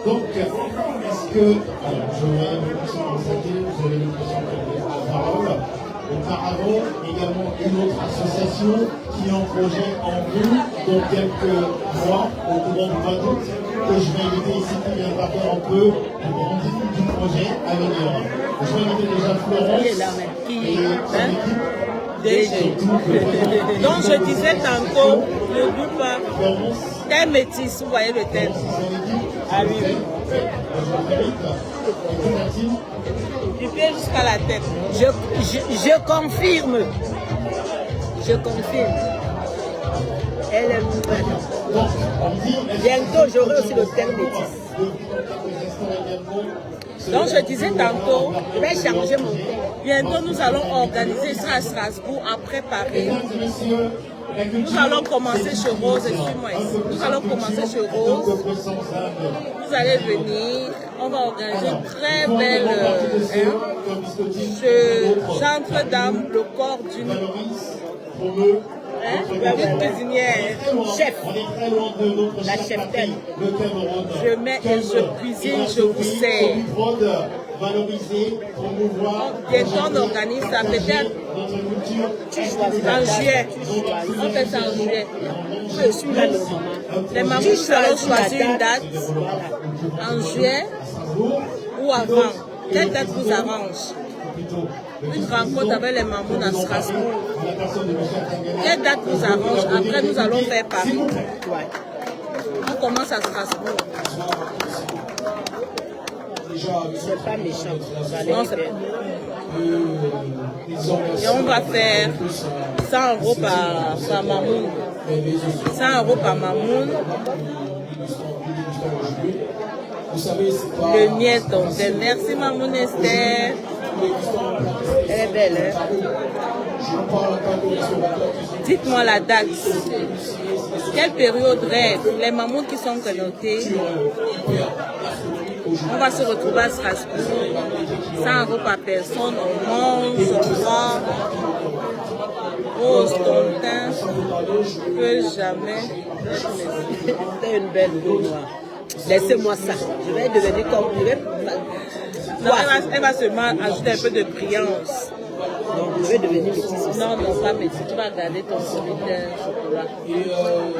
Donc, est-ce que, alors, je vais l'impression de constater, vous avez l'impression de la parole. Auparavant, également une autre association qui a un projet en vue dans quelques mois, au courant du mois d'août, que je vais inviter ici qui viendra faire un peu le branding du projet à venir. Je vais inviter déjà Florence et son équipe. Donc je disais tantôt, le groupe thème métis, vous voyez le thème. Ah oui. Du pied jusqu'à la tête. Je confirme. Je confirme. Elle est nouvelle. Bientôt, j'aurai aussi le thème métis. Donc je disais tantôt, je vais changer mon thème. Bientôt nous allons organiser ça à Strasbourg après Paris. Nous allons commencer chez Rose, suis-moi ici. Nous allons commencer chez Rose. Vous allez venir. On va organiser une très belle j'entre dans le corps d'une cuisinière, chef, la chef d'elle. Je mets et je cuisine, je vous sers. Bientôt on organise ça, peut-être en juillet. On fait ça en juillet. Je suis là le moment. Les mamans allons choisir une date en juillet ou avant. Quelle date vous arrange? Une rencontre avec les mamans à Strasbourg. Quelle date vous arrange? Après nous allons faire Paris. On commence à Strasbourg. C'est pas méchant. Non, c'est pas. Et on va faire 100 € par mamoun. 100 € par mamoun. Le miel donc. Merci mamoun Esther. Elle est belle, hein? Dites-moi la date. Quelle période rêve? Les mamans qui sont connotées. On va se retrouver à Strasbourg. 100 € par personne. On mange, on boit. Rose, ton teint. Que jamais. C'est une belle boule noire. Laissez-moi ça. Je vais devenir comme vous. Non, elle va seulement ajouter un peu de brillance. Donc, je vais devenir métisse aussi. Non, non, pas métisse. Tu vas garder ton solitaire chocolat.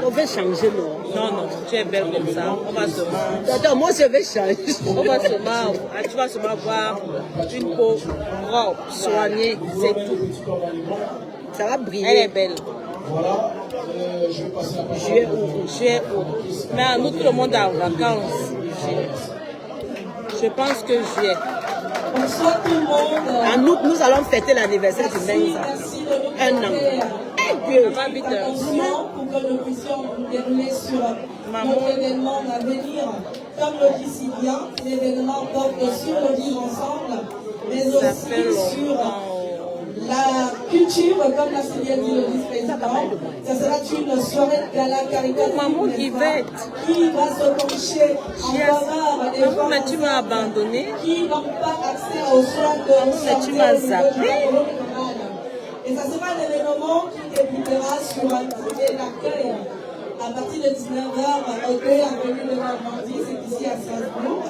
On va changer, non? Non, non, tu es belle comme ça. On va seulement... Attends, moi, je vais changer. On va seulement... Tu vas seulement avoir une peau propre, soignée, c'est tout. Ça va briller. Elle est belle. Voilà, je vais passer la Juillet, août. Mais en août, tout le monde est en vacances. Je pense que juillet. Bonsoir tout le monde. En août, nous allons fêter l'anniversaire du Menza. Un an. Ça va vite. Pour que nous puissions nous dérouler sur notre événement d'avenir. Comme le dit si bien, l'événement porte sur le vivre ensemble, mais aussi sur la culture, comme l'a si bien dit le vice-président. Ça sera une soirée de gala caritative qui va se pencher en faveur des femmes mais tu m'as abandonné. Qui n'ont pas accès aux soins de santé. Tu m'as zappé. Et ça sera un événement qui débutera sur l'accueil à partir de 19h, accueil avenue de Normandie, c'est ici à Strasbourg.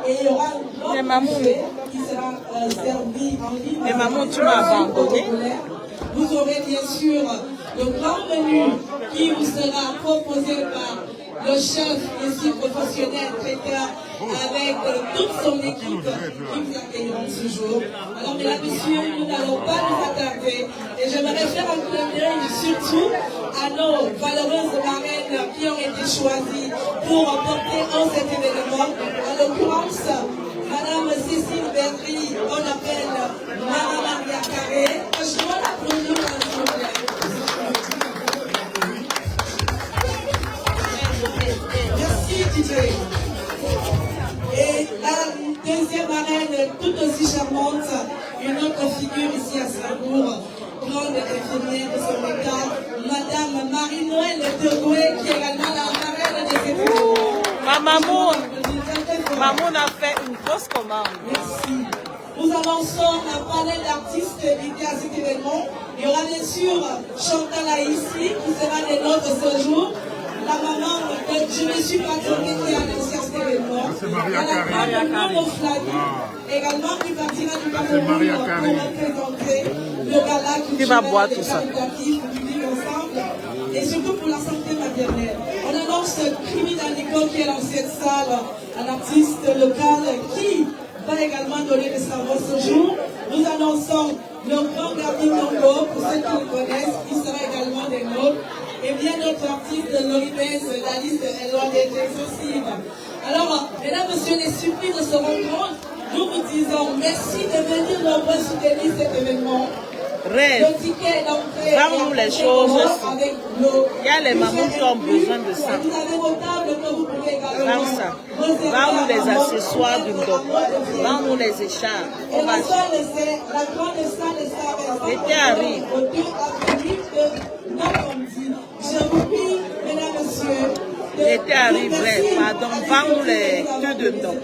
Et il y aura un grand buffet qui sera servi en ligne. Mais maman, tu m'as abandonné. Vous aurez bien sûr le grand menu qui vous sera proposé par le chef ici professionnel, traiteur, avec toute son équipe qui vous accueilleront ce jour. Alors mesdames, messieurs, nous n'allons pas nous attarder et j'aimerais faire un clin d'œil surtout à nos valeureuses marraines qui ont été choisies pour porter en cet événement. En l'occurrence, Madame Cécile Berry, on appelle Mara Maria Carré. Je dois l'applaudir, s'il vous plaît. Merci DJ. Et la deuxième marraine, tout aussi charmante, une autre figure ici à Strasbourg, grande infirmière de son état, Madame Marie-Noël Tegoué, qui est également la marraine de cet événement. Maman a fait une grosse commande. Merci. Nous annonçons un panel d'artistes invités à cet événement. Il y aura bien sûr Chantal Aïssi qui sera des nôtres ce jour. La maman de Je me suis passionnée qui a annoncé cet événement. C'est Maria Carré. Également qui partira du Cameroun pour représenter le gala qui va boire tout ça. Ensemble. Et surtout pour la santé maternelle. On annonce Krimi Dandiko qui est dans cette salle, un artiste local qui va également donner des savoirs ce jour. Nous annonçons le grand Gabi Tongo, pour ceux qui le connaissent, qui sera également des nôtres. Et bien d'autres artistes de l'Oribès, la liste est loin d'être exhaustive. Alors, mesdames, messieurs, les surprises de ce rencontre, nous vous disons merci de venir nombreux soutenir cet événement. Rêve. Vends-nous les choses. Il y a les mamans qui ont besoin de ça. Vends ça. Vends-nous les accessoires du dos. Vends-nous les écharpes. On va l'été arrive. Je vous prie, mesdames, messieurs, l'été arrive, pardon, vends-nous les queues de dos.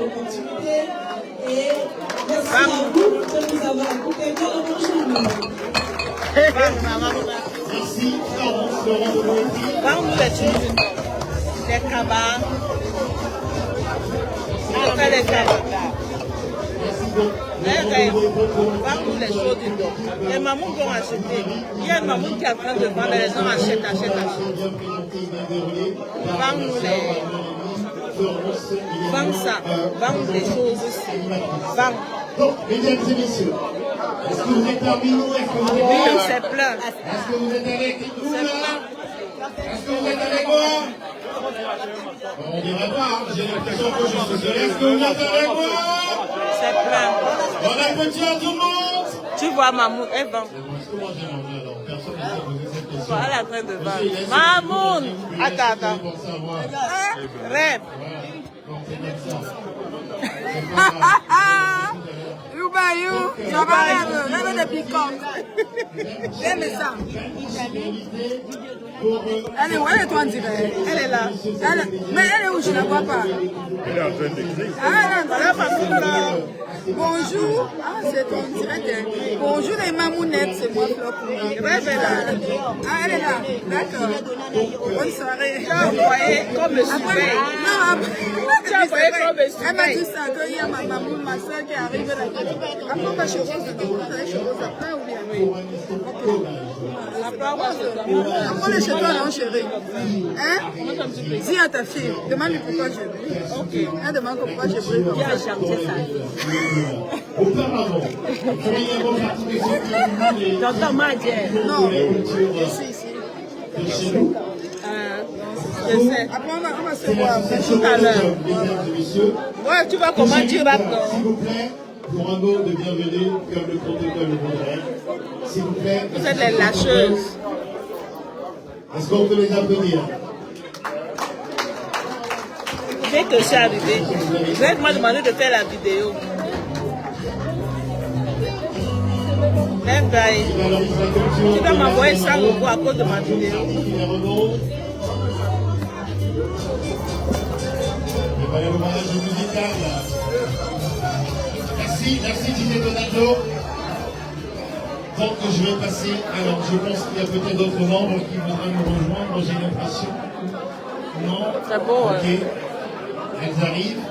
Vends-nous les queues de dos. Les cabas. On fait les cabas. Vends-nous les choses du dos. Les mamans vont acheter. Il y a une maman qui est en train de vendre, les gens achètent. Vends-nous les... Vends ça. Vends les choses aussi. Vends. Donc, mesdames et messieurs, est-ce que vous êtes parmi nous? Oui, c'est plein. Est-ce que vous êtes avec nous là? Est-ce que vous êtes avec moi? On dirait pas, j'ai l'impression que je suis seul. Est-ce que vous êtes avec moi? C'est plein. Bon appétit à tout le monde. Tu vois, maman, elle vend. Est-ce que moi j'ai mangé alors? Personne ne s'est posé cette question. Elle est en train de vendre. Maman! Attends. Rêve. Elle est où? Elle est toi en direct. Elle est là. Mais elle est où? Je ne la vois pas. Elle est en train d'écrire. Voilà ma fille. Bonjour. Ah, c'est ton direct. Bonjour les mamounettes, c'est moi Fleur. Rêve est là. Ah, elle est là. D'accord. Bonne soirée. Tu as envoyé comme le surveille. Tu as envoyé comme le Elle m'a dit surveille. ça, qu'il y a ma maman, ma soeur qui arrive là. Après, on va chez Rose, vous allez chez Rose après ou bien? Oui. Après, on va se Après, les chez toi, non, chérie. Hein? Dis à ta fille, demande-lui pourquoi je brille. Ok. Elle demande pourquoi je brille. Qui a chanté ça? Auparavant, premièrement partie de ce qui Tonton Madjer. Non, ici. de chez nous. Je sais. Après, on va se voir. Tout à l'heure. Mesdames et messieurs, Ouais, tu vois comment tu vas maintenant. s'il vous plaît, pour un mot de bienvenue, comme le protocole le voudrait, s'il vous plaît. Vous êtes les lâcheuses. Est-ce qu'on peut les applaudir? Dès que je suis arrivée, Greg m'a demandé de faire la vidéo. Même gars, tu vas m'envoyer 100 € à cause de ma vidéo. Merci Didier Donato. Donc je vais passer, alors je pense qu'il y a peut-être d'autres membres qui voudraient nous rejoindre, j'ai l'impression. Non? C'est bon. Ok. Elles arrivent.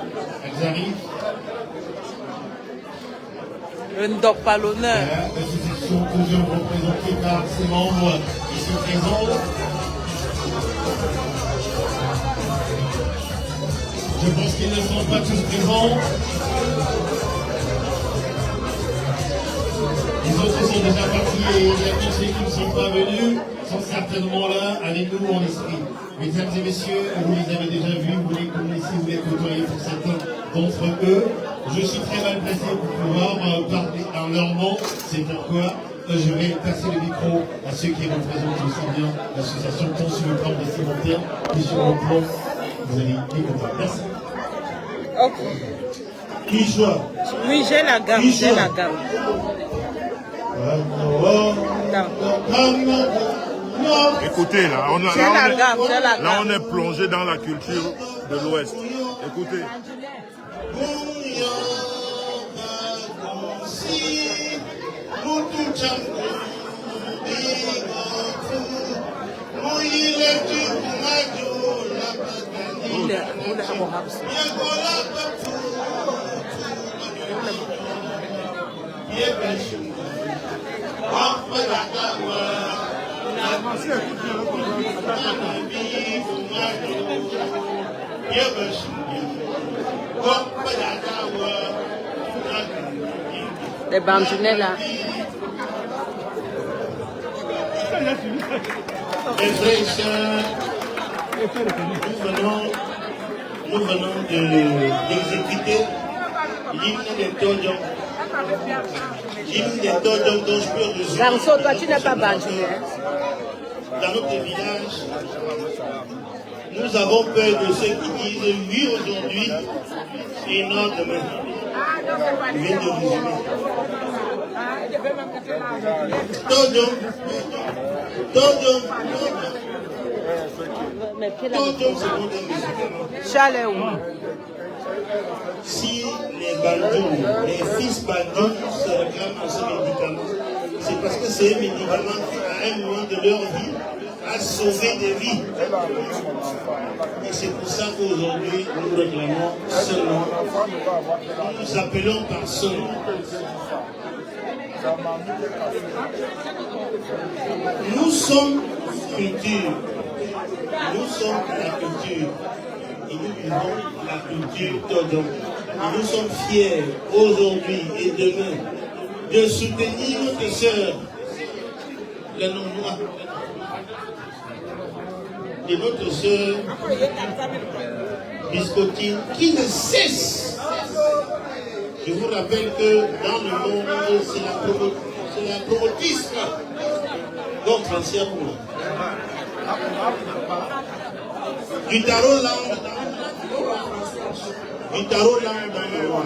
Je ne dors pas l'honneur. L'association toujours représentée par ses membres ici présents. Je pense qu'ils ne sont pas tous présents. Les autres sont déjà partis et il y a tous ceux qui ne sont pas venus, sont certainement là avec nous en esprit. Mesdames et messieurs, vous les avez déjà vus, vous les connaissez, vous les côtoyez pour certains d'entre eux. Je suis très mal placé pour pouvoir parler en leur nom, c'est pourquoi je vais passer le micro à ceux qui représentent aussi bien l'association tant sur le plan vestimentaire que sur le plan, vous allez écouter. Merci. Ok. Qui choisit? Oui, j'ai la gamme, j'ai la gamme. Écoutez, là, on est plongé dans la culture de l'Ouest. Écoutez. Les bandunets là. Mes frères et sœurs, nous venons d'exécuter l'hymne des Todjong. L'hymne des Todjong dont je peux résumer. Garçon, toi tu n'es pas bandunet. Dans notre village, nous avons peur de ceux qui disent oui aujourd'hui et non demain. Je viens de résumer. Todjong, c'est mon médicament. Si les bandits, les fils bandits se réclament à ce médicament, c'est parce que c'est un médicament qui, à un moment de leur vie, a sauvé des vies. Et c'est pour ça qu'aujourd'hui, nous réclamons ce nom. Nous nous appelons par ce nom. Nous sommes culture. Nous sommes la culture. Et nous vivons la culture Todjong. Et nous sommes fiers aujourd'hui et demain de soutenir notre sœur, le non-noir, de notre sœur Biscotine, qui ne cesse. Je vous rappelle que dans le monde, c'est la promotrice donc Francia Moula. Du tarot land dans le roi.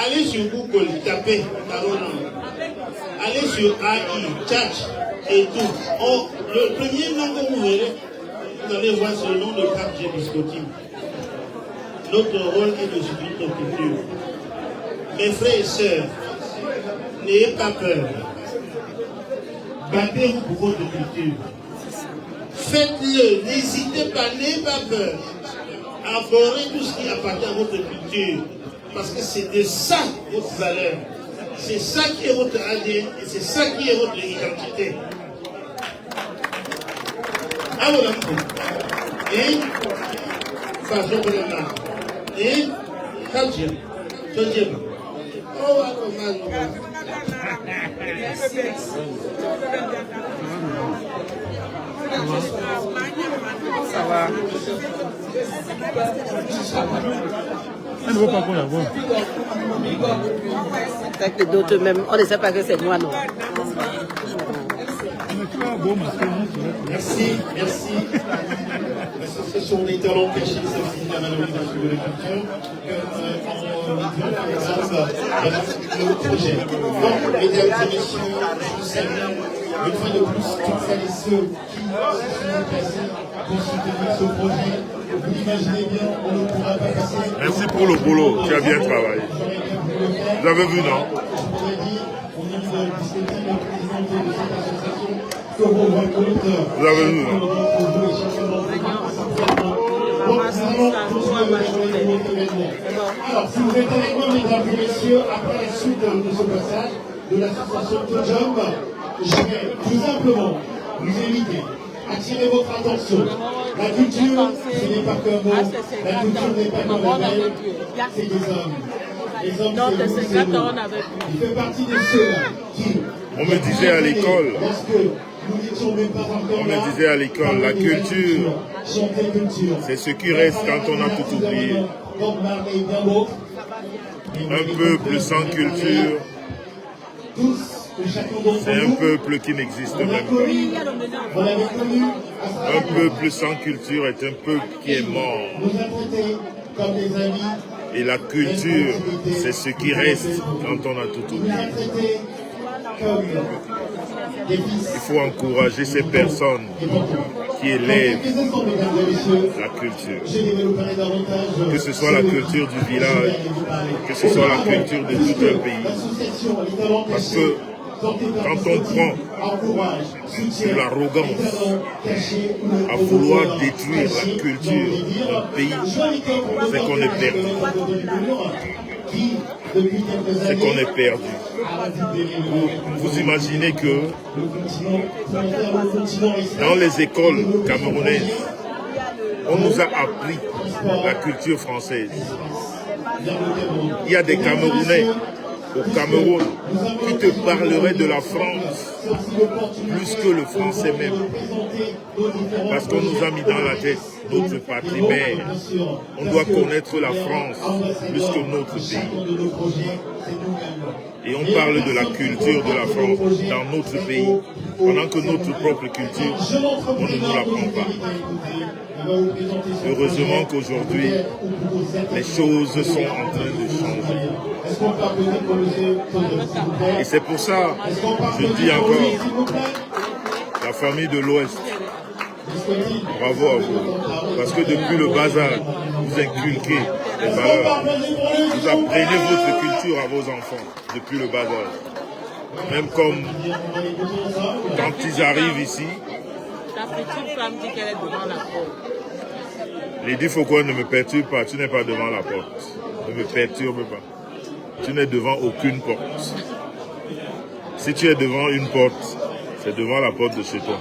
Allez sur Google, tapez tarot land. Allez sur AI, chat et tout. Le premier nom que vous verrez, vous allez voir ce nom de Pape G. Biscotine. Notre rôle est de soutenir notre culture. Mes frères et sœurs, n'ayez pas peur. Battez-vous pour votre culture. Faites-le, n'hésitez pas, n'ayez pas peur. Abordez tout ce qui appartient à votre culture. Parce que c'est de ça votre valeur. C'est ça qui est votre ADN et c'est ça qui est votre identité. Alors, et façon de la et quatrième. Oh, Ça va. Elle ne veut pas qu'on la voie. D'autres même, on ne sait pas que c'est moi, non. Mais tu vas Merci. L'association des talents cachés s'assiste à la valorisation de la culture. Le projet. Donc, mesdames et messieurs, je vous salue une fois de plus toutes celles et ceux qui se sont déplacés pour soutenir ce projet. Vous imaginez bien, on ne pourra pas passer. Merci pour le boulot, tu as bien travaillé. Vous avez vu, non? Je pourrais dire, on est de discuter le président de cette association que vous rencontrez. Vous avez vu, non? Alors, si vous êtes avec moi, mesdames et messieurs, après la suite de ce passage de l'association Tojom, je vais tout simplement vous inviter à attirer votre attention. La culture, ce n'est pas qu'un mot. La culture n'est pas qu'un label, c'est des hommes. Les hommes, c'est vous, c'est nous. Il fait partie de ceux-là qui... On me disait à l'école, on me disait à l'école, la culture, c'est ce qui reste quand on a tout oublié. Un peuple sans culture, c'est un peuple qui n'existe même pas. Un peuple sans culture est un peuple qui est mort. Et la culture, c'est ce qui reste quand on a tout oublié. Il faut encourager ces personnes qui élèvent la culture. Que ce soit la culture du village, que ce soit la culture de tout un pays. Parce que quand on prend de l'arrogance à vouloir détruire la culture d'un pays, c'est qu'on est perdu. C'est qu'on est perdu. Vous imaginez que dans les écoles camerounaises, on nous a appris la culture française. Il y a des Camerounais au Cameroun qui te parleraient de la France plus que le français même. Parce qu'on nous a mis dans la tête notre patrie mère. On doit connaître la France plus que notre pays. Et on parle de la culture de la France dans notre pays, pendant que notre propre culture, on ne nous l'apprend pas. Heureusement qu'aujourd'hui, les choses sont en train de changer. Et c'est pour ça, je dis encore, la famille de l'Ouest, bravo à vous. Parce que depuis le bas âge, vous inculquez les valeurs. Vous apprenez votre culture à vos enfants depuis le bas âge. Même comme quand ils arrivent ici, Lady Foucault ne me perturbe pas, tu n'es pas devant la porte. Ne me perturbe pas. Tu n'es devant aucune porte. Si tu es devant une porte, c'est devant la porte de chez toi.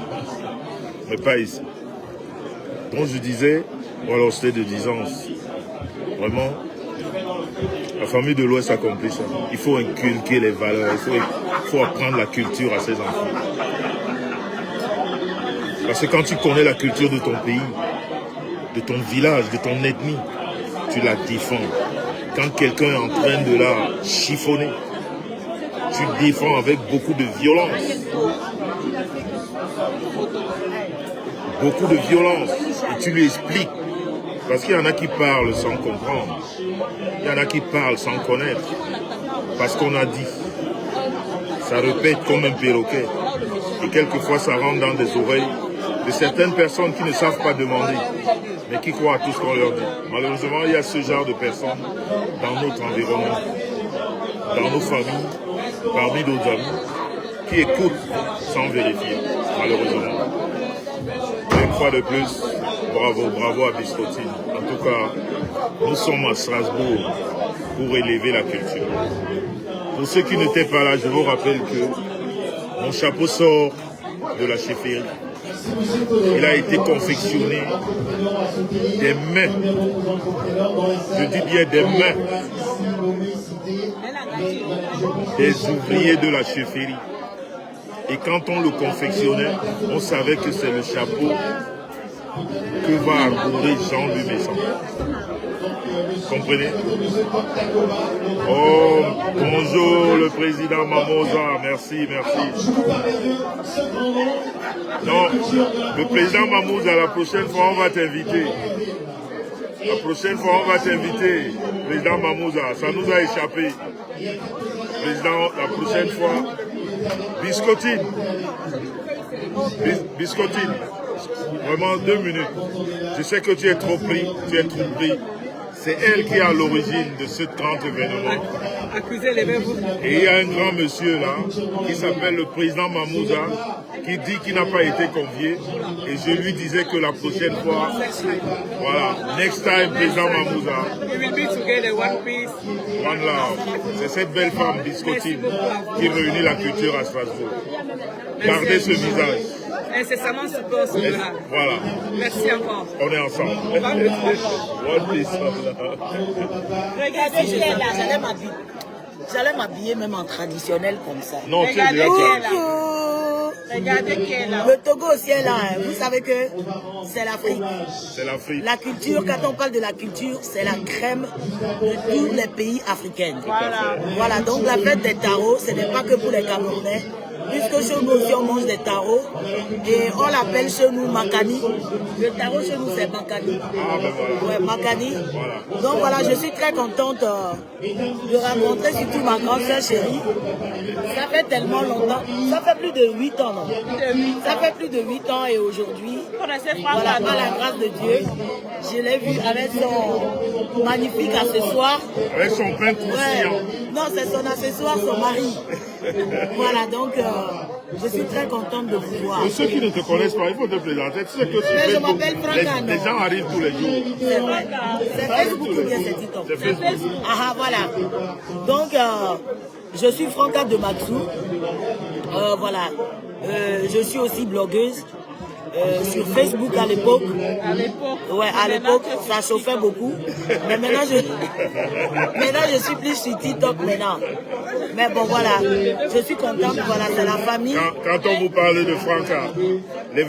Mais pas ici. Donc je disais, alors c'était de 10 ans. Vraiment, la famille de l'Ouest accomplit ça. Il faut inculquer les valeurs, il faut apprendre la culture à ses enfants. Parce que quand tu connais la culture de ton pays, de ton village, de ton ethnie, tu la défends. Quand quelqu'un est en train de la chiffonner, tu défends avec beaucoup de violence. Beaucoup de violence. Et tu lui expliques. Parce qu'il y en a qui parlent sans comprendre. Il y en a qui parlent sans connaître. Parce qu'on a dit. Ça répète comme un perroquet. Et quelquefois, ça rentre dans des oreilles de certaines personnes qui ne savent pas demander, mais qui croient à tout ce qu'on leur dit. Malheureusement, il y a ce genre de personnes dans notre environnement, dans nos familles, parmi nos amis, qui écoutent sans vérifier, malheureusement. Une fois de plus, bravo à Biscottine. En tout cas, nous sommes à Strasbourg pour élever la culture. Pour ceux qui n'étaient pas là, je vous rappelle que mon chapeau sort de la chefferie. Il a été confectionné des mains, je dis bien des mains, des ouvriers de la chefferie. Et quand on le confectionnait, on savait que c'est le chapeau que va arborer Jean-Louis Messon. Comprenez? Oh, bonjour le président Mamosa, merci, merci. Non, le président Mamosa, la prochaine fois on va t'inviter. La prochaine fois on va t'inviter, président Mamosa, ça nous a échappé. Président, la prochaine fois, biscottine. Biscottine. Vraiment 2 minutes. Je sais que tu es trop pris, C'est elle qui est à l'origine de ce grand événement. Et il y a un grand monsieur là, qui s'appelle le président Mamouza, qui dit qu'il n'a pas été convié. Et je lui disais que la prochaine fois, voilà, next time, président Mamouza. One love. C'est cette belle femme biscottine qui réunit la culture à Strasbourg. Gardez ce visage. Incessamment support ce là. Voilà. Merci encore. On est ensemble. Regardez, je là, j'allais m'habiller même en traditionnel comme ça. Non, tu es déjà Regardez qui est là. Le Togo aussi est là. Hein. Vous savez que c'est l'Afrique. C'est l'Afrique. La culture, quand on parle de la culture, c'est la crème de tous les pays africains. Voilà, donc la fête des tarots, ce n'est pas que pour les Camerounais. Puisque chez nous aussi on mange des tarots et on l'appelle chez nous Makani. Le tarot chez nous c'est Makani. Ah ben voilà. Ouais, Makani. Voilà. Donc voilà, je suis très contente de rencontrer surtout ma grande soeur chérie. Ça fait tellement longtemps. Ça fait plus de 8 ans. Non? Ça fait plus de 8 ans et aujourd'hui, voilà, par la grâce de Dieu, je l'ai vue avec son magnifique accessoire. Avec son pain croustillant. Ouais. Non, c'est son accessoire, son mari. Voilà, donc je suis très contente de vous voir. Pour ceux qui ne te connaissent pas, il faut te présenter. Tu sais que sur Mais je Facebook, m'appelle Franca, les gens arrivent tous les jours. C'est vrai. C'est Facebook ou bien c'est TikTok? C'est Facebook. Ah, voilà. Donc, je suis Franca de Matsou. Voilà. Je suis aussi blogueuse. Sur Facebook à l'époque. Ouais, à l'époque, ça chauffait beaucoup. Mais maintenant, je suis plus sur TikTok maintenant. Mais bon, voilà. Je suis contente. Voilà, c'est la famille. Quand on vous parle de Franca, les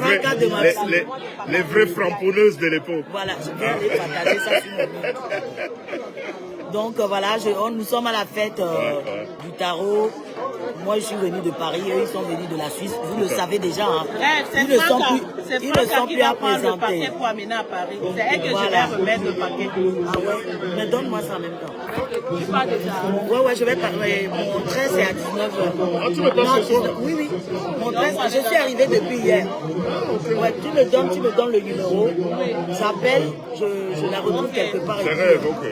vraies framponneuses de l'époque. Voilà, je viens de partager ça sur le mur. Donc voilà, nous sommes à la fête du tarot. Moi, je suis venue de Paris, eux, ils sont venus de la Suisse. Vous le savez déjà. Hein. Ils ne sont plus à présenter. Le paquet pour amener à Paris. C'est elle que je vais remettre le paquet. Ah ouais, mais donne-moi ça en même temps. Tu parles de ça? Ouais, je vais parler. Mon train, c'est à 19h. Ah, tu me passes ce soir? Oui. Mon train, je suis arrivée depuis hier. Ouais, tu me donnes le numéro. J'appelle, je la retrouve quelque part. C'est rêve, ok.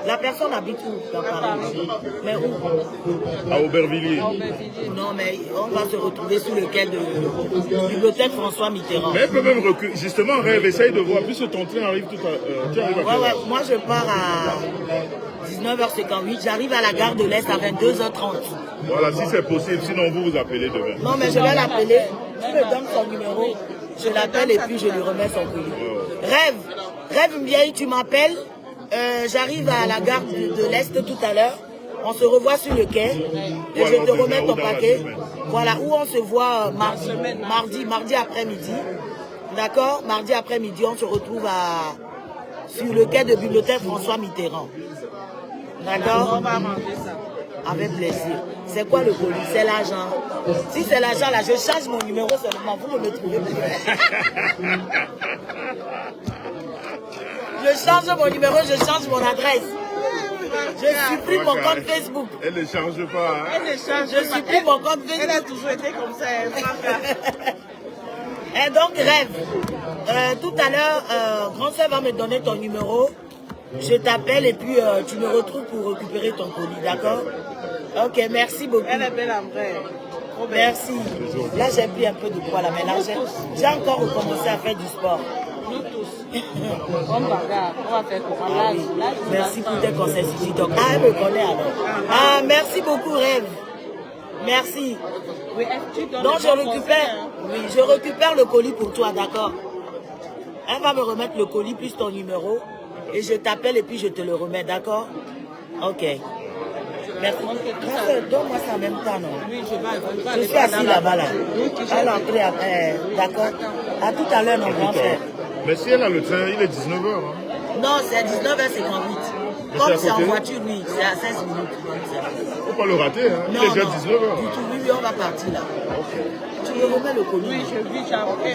La personne habite où dans Paris? Mais où? À Aubervilliers. Non, mais on va se retrouver sous le quai de bibliothèque François Mitterrand. Mais elle peut même reculer. Justement, rêve, essaye de voir. Puisque ton train arrive tout à tu arrives à ouais, moi je pars à 19h58. J'arrive à la gare de l'Est à 22h30. Voilà, si c'est possible. Sinon, vous appelez demain. Non, mais je vais l'appeler. Tu me donnes son numéro. Je l'appelle et puis je lui remets son colis. Rêve vieille, tu m'appelles. J'arrive à la gare de l'Est tout à l'heure. On se revoit sur le quai et je te remets ton paquet. Voilà, où on se voit mardi après-midi. D'accord? Mardi après-midi, on se retrouve sur le quai de bibliothèque François Mitterrand. D'accord? On va manger ça. Avec plaisir. C'est quoi le colis? C'est l'argent. Si c'est l'argent, là, je change mon numéro seulement. Vous ne me trouvez plus. Je change mon numéro, je change mon adresse. Je supprime mon compte Facebook. Elle ne change pas. Hein? Elle ne change Je supprime mon compte Facebook. Elle a toujours été comme ça. Et donc, Rêve, tout à l'heure, grand soeur va me donner ton numéro. Je t'appelle et puis tu me retrouves pour récupérer ton colis, d'accord? Ok, merci beaucoup. Elle est belle en vrai. Merci. Là, j'ai pris un peu de poids, là, mais là, j'ai encore recommencé à faire du sport. Nous tous. On va faire comment? Merci pour tes conseils, Sisi. Donc, elle me connaît alors. Ah, merci beaucoup, Rêve. Merci. Oui, donc, je récupère le colis pour toi, d'accord? Elle va me remettre le colis plus ton numéro. Et je t'appelle et puis je te le remets, d'accord? Ok. Merci. Donne-moi ça en même temps, non? Oui, je suis assis là-bas, là. À l'entrée après. D'accord? À tout à l'heure, mon grand frère. Mais si elle a le train, il est 19h. Hein? Non, c'est à 19h58. Comme c'est en voiture, oui, c'est à 16 minutes. Faut pas le rater, hein. Il est déjà 19h. Oui, on va partir là. Tu me remets le connu. Oui, je vis, j'ai appris.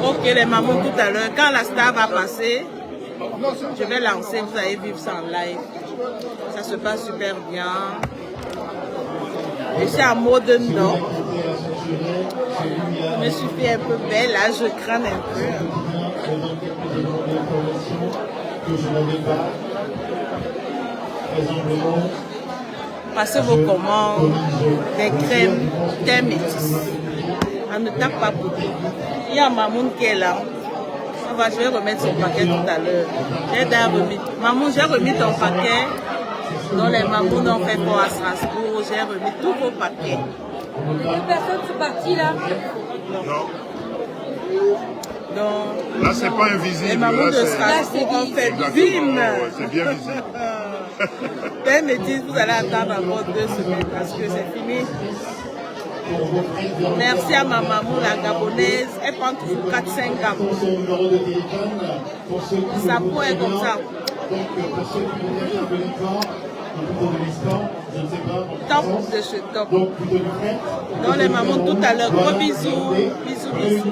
Ok, les mamans tout à l'heure, quand la star va passer, je vais lancer, vous allez vivre ça en live. Ça se passe super bien. Je suis en mode non. Je me suis fait un peu belle, là je crâne un peu. Passez vos commandes, des crèmes, thé métis. On ne tape pas beaucoup. Il y a Mamoun qui est là. Je vais remettre son paquet tout à l'heure. J'ai déjà remis. Mamoun, j'ai remis ton paquet. Dont les Mamoun ont fait pour à Strasbourg. J'ai remis tous vos paquets. Les personnes sont parties là? Non. Donc, là, c'est pas invisible. Les Mamoun de Strasbourg ont fait bim. C'est bien visible. Elles me disent, vous allez attendre encore 2 semaines parce que c'est fini. Merci à ma maman, la gabonaise. Elle prend toujours 4-5 gabons. Sa peau est comme ça. Top de ce top. Donc les mamans tout à l'heure, gros bisous. Bisous, bisous.